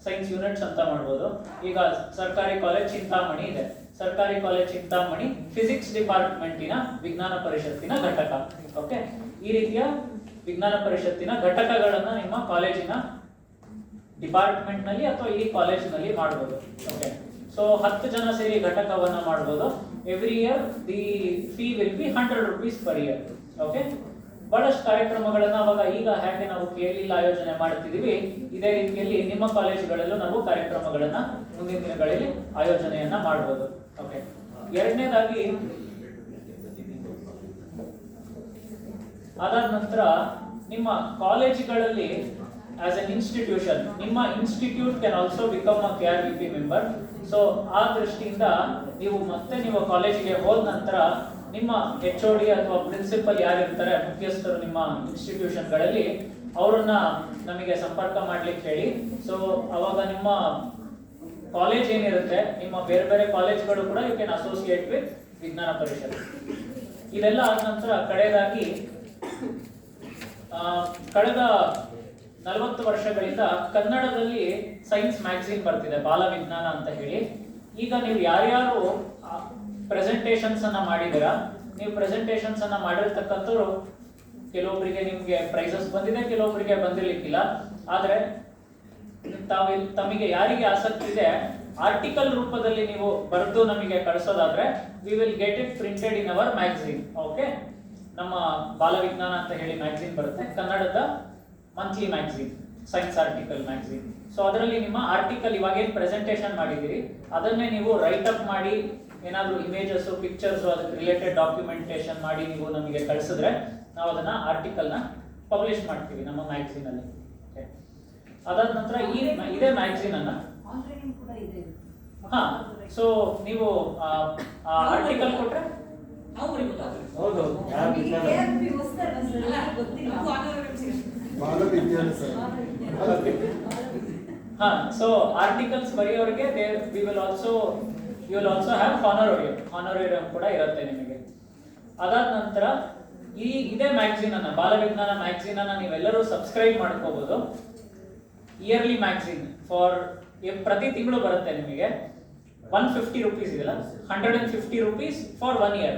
ಸೈನ್ಸ್ ಯೂನಿಟ್ಸ್ ಅಂತ ಮಾಡ್ಬೋದು. ಈಗ ಸರ್ಕಾರಿ ಕಾಲೇಜ್ ಚಿಂತಾಮಣಿ ಇದೆ. ಸರ್ಕಾರಿ ಕಾಲೇಜ್ ಚಿಂತಾಮಣಿ ಫಿಸಿಕ್ಸ್ ಡಿಪಾರ್ಟ್ಮೆಂಟಿನ ವಿಜ್ಞಾನ ಪರಿಷತ್ತಿನ ಘಟಕ. ಓಕೆ, ಈ ರೀತಿಯ ವಿಜ್ಞಾನ ಪರಿಷತ್ತಿನ ಘಟಕಗಳನ್ನ ನಿಮ್ಮ ಕಾಲೇಜಿನ ಡಿಪಾರ್ಟ್ಮೆಂಟ್ ನಲ್ಲಿ ಅಥವಾ ಇಡೀ ಕಾಲೇಜಿನಲ್ಲಿ ಮಾಡಬಹುದು. ಓಕೆ, ಸೊ 10 ಜನ ಸೇರಿ ಘಟಕವನ್ನ ಮಾಡಬಹುದು. Every year the fee will be 100 rupees per year. Okay, ಬಹಳಷ್ಟು ಕಾರ್ಯಕ್ರಮಗಳನ್ನ ಅವಾಗ ಈಗ ಹೇಗೆ ನಾವು KLE ಆಯೋಜನೆ ಮಾಡುತ್ತಿದ್ದೀವಿ, ಇದೇ ರೀತಿಯಲ್ಲಿ ನಿಮ್ಮ ಕಾಲೇಜುಗಳಲ್ಲೂ ನಾವು ಕಾರ್ಯಕ್ರಮಗಳನ್ನ ಮುಂದಿನ ದಿನಗಳಲ್ಲಿ ಆಯೋಜನೆಯನ್ನ ಮಾಡಬಹುದು. ಓಕೆ, ಎರಡನೇದಾಗಿ ಅದಾದ ನಂತರ ನಿಮ್ಮ ಕಾಲೇಜುಗಳಲ್ಲಿ ಆಸ್ ಎನ್ ಇನ್ಸ್ಟಿಟ್ಯೂಷನ್ ನಿಮ್ಮ institute can also become a KRVP member. So ಆ ದೃಷ್ಟಿಯಿಂದ ನೀವು ಕಾಲೇಜಿಗೆ ಹೋದ ನಂತರ ನಿಮ್ಮ HOD ಅಥವಾ ಪ್ರಿನ್ಸಿಪಲ್ ಯಾರಿರ್ತಾರೆ, ಮುಖ್ಯಸ್ಥರು ನಿಮ್ಮ ಇನ್ಸ್ಟಿಟ್ಯೂಷನ್ಗಳಲ್ಲಿ, ಅವರನ್ನ ನಮಗೆ ಸಂಪರ್ಕ ಮಾಡ್ಲಿಕ್ಕೆ ಹೇಳಿ. ಸೊ ಅವಾಗ ನಿಮ್ಮ ಕಾಲೇಜ್ ಏನಿರುತ್ತೆ, ನಿಮ್ಮ ಬೇರೆ ಬೇರೆ ಕಾಲೇಜ್ಗಳು ಕೂಡ you can associate with Vijnana ಪರಿಷತ್. ಇದೆಲ್ಲ ಆದ ನಂತರ ಕಡೆಯದಾಗಿ ಕಳೆದ 40 ವರ್ಷಗಳಿಂದ ಕನ್ನಡದಲ್ಲಿ ಸೈನ್ಸ್ ಮ್ಯಾಗಝಿನ್ ಬರ್ತಿದೆ, ಬಾಲ ವಿಜ್ಞಾನ ಅಂತ ಹೇಳಿ. ಈಗ ನೀವು ಯಾರ್ಯಾರು ಪ್ರೆಸೆಂಟೇಷನ್ಸ್ ಅನ್ನ ಮಾಡಿದ್ದೀರಾ, ನೀವು ಪ್ರೆಸೆಂಟೇಷನ್ಸ್ ಅನ್ನ ಮಾಡಿರ್ತಕ್ಕಂಥವ್ರು ಕೆಲವೊಬ್ಬರಿಗೆ ನಿಮ್ಗೆ ಪ್ರೈಸಸ್ ಬಂದಿದೆ, ಕೆಲವೊಬ್ಬರಿಗೆ ಬಂದಿರ್ಲಿಕ್ಕಿಲ್ಲ. ಆದ್ರೆ ತಮಗೆ ಯಾರಿಗೆ ಆಸಕ್ತಿ ಇದೆ ಆರ್ಟಿಕಲ್ ರೂಪದಲ್ಲಿ ನೀವು ಬರೆದು ನಮಗೆ ಕಳಿಸೋದಾದ್ರೆ we will get it printed in our magazine. Okay, ನಮ್ಮ ಬಾಲ ವಿಜ್ಞಾನ ಅಂತ ಹೇಳಿ ಮ್ಯಾಗಝಿನ್ ಬರುತ್ತೆ, ಕನ್ನಡದ monthly magazine, science article magazine. So ಅದರಲ್ಲಿ ನಿಮ್ಮ ಆರ್ಟಿಕಲ್ ಇವಾಗೇನು ಪ್ರೆಸೆಂಟೇಷನ್ ಮಾಡಿದ್ದೀರಿ ಅದನ್ನೇ ನೀವು ರೈಟ್ ಅಪ್ ಮಾಡಿ ಏನಾದರೂ ಇಮೇಜಸ್ ಪಿಕ್ಚರ್ಸ್ ಅದಕ್ಕೆ ರಿಲೇಟೆಡ್ ಡಾಕ್ಯುಮೆಂಟೇಶನ್ ಮಾಡಿ ನೀವು ನಮಗೆ ಕಳಿಸಿದ್ರೆ ನಾವು ಅದನ್ನ ಆರ್ಟಿಕಲ್ನ ಪಬ್ಲಿಷ್ ಮಾಡ್ತೀವಿ ನಮ್ಮ ಮ್ಯಾಗಝಿನ್ ಅಲ್ಲಿ. ಓಕೆ, ಅದಾದ ನಂತರ ಇದೇ ಮ್ಯಾಗಝಿನ್ ಅನ್ನ ಸೊ ನೀವು ಆರ್ಟಿಕಲ್ ಕೊಟ್ರೆ ಹೌದು ಸೊ ಆರ್ಟಿಕಲ್ಸ್ ಬರೆಯೋರಿಗೆ you will also have honorarium ಕೂಡ ಇರುತ್ತೆ ನಿಮಗೆ. ಅದಾದ ನಂತರ ಇದೇ ಮ್ಯಾಗಝಿನ್ ಅನ್ನ ಬಾಲ ವಿಜ್ಞಾನ ಮ್ಯಾಗಝಿನ್ ಅನ್ನ ನೀವೆಲ್ಲರೂ ಸಬ್ಸ್ಕ್ರೈಬ್ ಮಾಡ್ಕೋಬಹುದು. ಇಯರ್ಲಿ ಮ್ಯಾಗಝಿನ್ ಫಾರ್ ಪ್ರತಿ ತಿಂಗಳು ಬರುತ್ತೆ ನಿಮಗೆ. 150 rupees ಇದೆಲ್ಲ, 150 rupees for 1 year.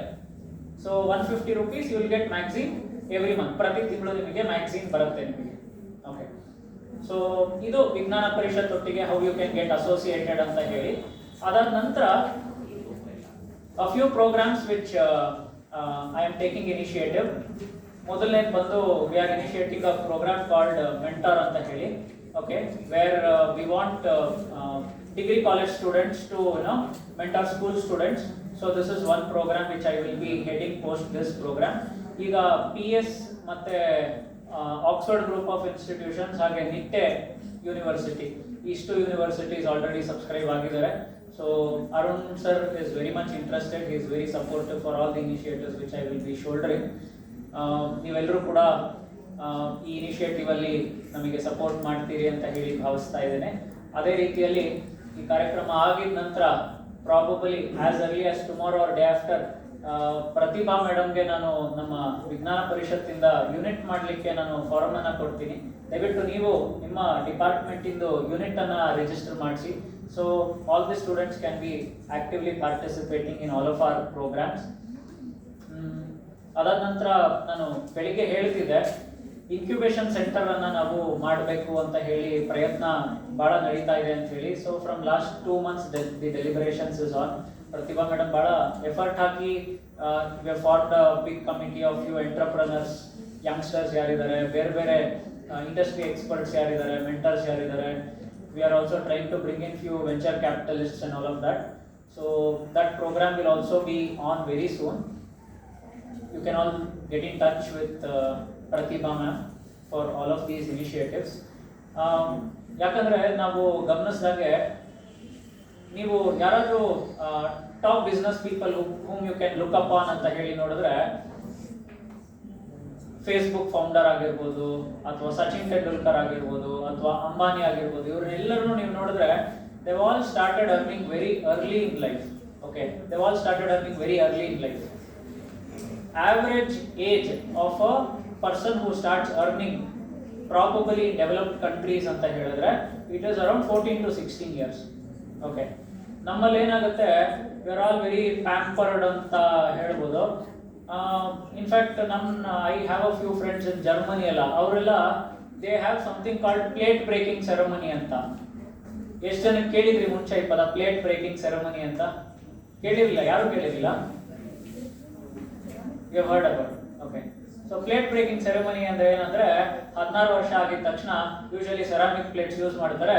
So 150 rupees you will get magazine every month. ಪ್ರತಿ ತಿಂಗಳು ನಿಮಗೆ ಮ್ಯಾಗಝಿನ್ ಬರುತ್ತೆ ನಿಮಗೆ. ಓಕೆ, ಸೊ ಇದು ವಿಜ್ಞಾನ ಪರಿಷತ್ ಒಟ್ಟಿಗೆ how you can get associated ಅಂತ ಹೇಳಿ. ಅದಾದ ನಂತರ a few programs which I am taking initiative. ಮೊದಲನೇದು ಬಂದು we are initiating a program called Mentor ಅಂತ ಹೇಳಿ. Okay, where we want degree college students to mentor school students. So this is one program which I will be heading post this program. ಈಗ PS ಮತ್ತೆ Oxford group of institutions ಹಾಗೆ Nitte university, ಇಷ್ಟು universities already subscribe ಆಗಿದ್ದಾರೆ. So Arun sir is very much interested. He is very supportive for all the initiatives which I will be shouldering. ನೀವೆಲ್ಲರೂ ಕೂಡ ಈ initiative ಅಲ್ಲಿ ನಮಗೆ ಸಪೋರ್ಟ್ ಮಾಡ್ತೀರಿ ಅಂತ ಹೇಳಿ ಭಾವಿಸ್ತಾ ಇದ್ದೇನೆ. ಅದೇ ರೀತಿಯಲ್ಲಿ ಈ ಕಾರ್ಯಕ್ರಮ ಆಗಿದ ನಂತರ probably as early as tomorrow or day after Prathibha ಮೇಡಮ್ಗೆ ನಾನು ನಮ್ಮ ವಿಜ್ಞಾನ ಪರಿಷತ್ತಿಂದ ಯೂನಿಟ್ ಮಾಡಲಿಕ್ಕೆ ನಾನು ಫಾರಮ್ ಅನ್ನ ಕೊಡ್ತೀನಿ. ದಯವಿಟ್ಟು ನೀವು ನಿಮ್ಮ ಡಿಪಾರ್ಟ್ಮೆಂಟ್ ಇಂದು ಯೂನಿಟ್ ಅನ್ನ ರಿಜಿಸ್ಟರ್ ಮಾಡಿಸಿ. So all the students can be actively participating in all of our programs. ಅದಾದ ನಂತರ ನಾನು ಬೆಳಿಗ್ಗೆ ಹೇಳ್ತಿದ್ದೆ ಇನ್ಕ್ಯುಬೇಷನ್ ಸೆಂಟರ್ ಅನ್ನ ನಾವು ಮಾಡಬೇಕು ಅಂತ ಹೇಳಿ ಪ್ರಯತ್ನ ಬಹಳ ನಡೀತಾ ಇದೆ ಅಂತ ಹೇಳಿ. So from last 2 months the deliberations is on. Prathibha madam ಬಹಳ ಎಫರ್ಟ್ ಹಾಕಿ we have formed a big committee of few entrepreneurs, youngsters ಯಾರಿದ್ದಾರೆ, ಬೇರೆ ಬೇರೆ ಇಂಡಸ್ಟ್ರಿ ಎಕ್ಸ್ಪರ್ಟ್ಸ್ ಯಾರಿದ್ದಾರೆ, ಮೆಂಟರ್ಸ್ ಯಾರಿದ್ದಾರೆ. We are also trying to bring in few venture capitalists and all of that. So that program will also be on very soon. You can all get in touch with Pratibha ma'am for all of these initiatives. ಯಾಕಂದ್ರೆ ನಾವು ಗಮನಿಸಿದಾಗೆ ನೀವು ಯಾರಾದರೂ top business people whom you can look up on ಅಂತ ಹೇಳಿ ನೋಡಿದ್ರೆ Facebook founder ಆಗಿರ್ಬೋದು ಅಥವಾ ಸಚಿನ್ ತೆಂಡೂಲ್ಕರ್ ಆಗಿರ್ಬೋದು ಅಥವಾ ಅಂಬಾನಿ ಆಗಿರ್ಬೋದು, ಇವ್ರನ್ನೆಲ್ಲರೂ ನೀವು ನೋಡಿದ್ರೆ they all started earning very early in life. Okay, they all started earning very early in life. Average age of a person who starts earning probably in developed countries ಅಂತ ಹೇಳಿದ್ರೆ it is around 14 to 16 years. Okay, ನಮ್ಮಲ್ಲಿ ಏನಾಗುತ್ತೆ we are all very pampered ಅಂತ ಹೇಳ್ಬೋದು. In fact I have a few friends in Germany ಎಲ್ಲ, ಅವರೆಲ್ಲ they have something called plate breaking ceremony ಅಂತ. ಎಷ್ಟು ಜನಕ್ಕೆ ಕೇಳಿದ್ರಿ ಮುಂಚೆ ಈ ಪದ ಪ್ಲೇಟ್ ಬ್ರೇಕಿಂಗ್ ಸೆರೆಮನಿ ಅಂತ? ಕೇಳಿರಲಿಲ್ಲ? ಯಾರು ಕೇಳಿರಲಿಲ್ಲ? You have heard about it. Okay. So plate breaking ceremony ಅಂದ್ರೆ ಏನಂದ್ರೆ 16 ವರ್ಷ ಆಗಿದ ತಕ್ಷಣ ಯೂಶಲಿ ಸೆರಾಮಿಕ್ ಪ್ಲೇಟ್ಸ್ ಯೂಸ್ ಮಾಡ್ತಾರೆ.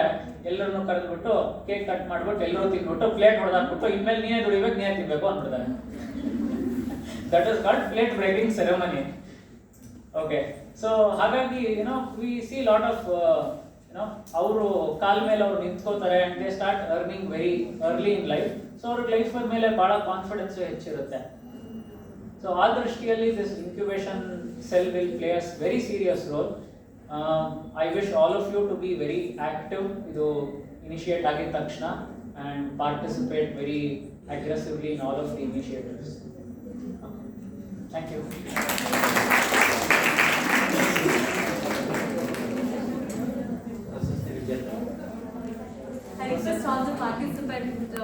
ಎಲ್ಲರನ್ನು ಕರೆದ್ಬಿಟ್ಟು ಕೇಕ್ ಕಟ್ ಮಾಡ್ಬಿಟ್ಟು ಎಲ್ಲರೂ ತಿನ್ಬಿಟ್ಟು ಪ್ಲೇಟ್ ಹೊಡೆದಾಕ್ಬಿಟ್ಟು ಇನ್ಮೇಲೆ ನೀನೇ ದುಡಿಬೇಕು, ನೀನೇ ತಿನ್ಬೇಕು ಅಂದ್ಬಿಡ್ತಾರೆ. That is called plate breaking ceremony. Okay, so ಹಾಗಾಗಿ ವಿ ಸಿ ಲಾಟ್ ಆಫ್ ಅವರು ಕಾಲ್ ಮೇಲೆ ಅವ್ರು ನಿಂತ್ಕೋತಾರೆ and they start earning very early in life. So ಅವ್ರ ಲೈಫ್ ಮೇಲೆ ಬಹಳ ಕಾನ್ಫಿಡೆನ್ಸ್ ಹೆಚ್ಚಿರುತ್ತೆ. ಸೊ ಆ ದೃಷ್ಟಿಯಲ್ಲಿ this incubation cell will play a very serious role. I wish all of you to be very active. ಇದು ಇನಿಷಿಯೇಟ್ ಆಗಿದ ತಕ್ಷಣ and participate very aggressively in all of the initiatives. Thank you. I request all the participants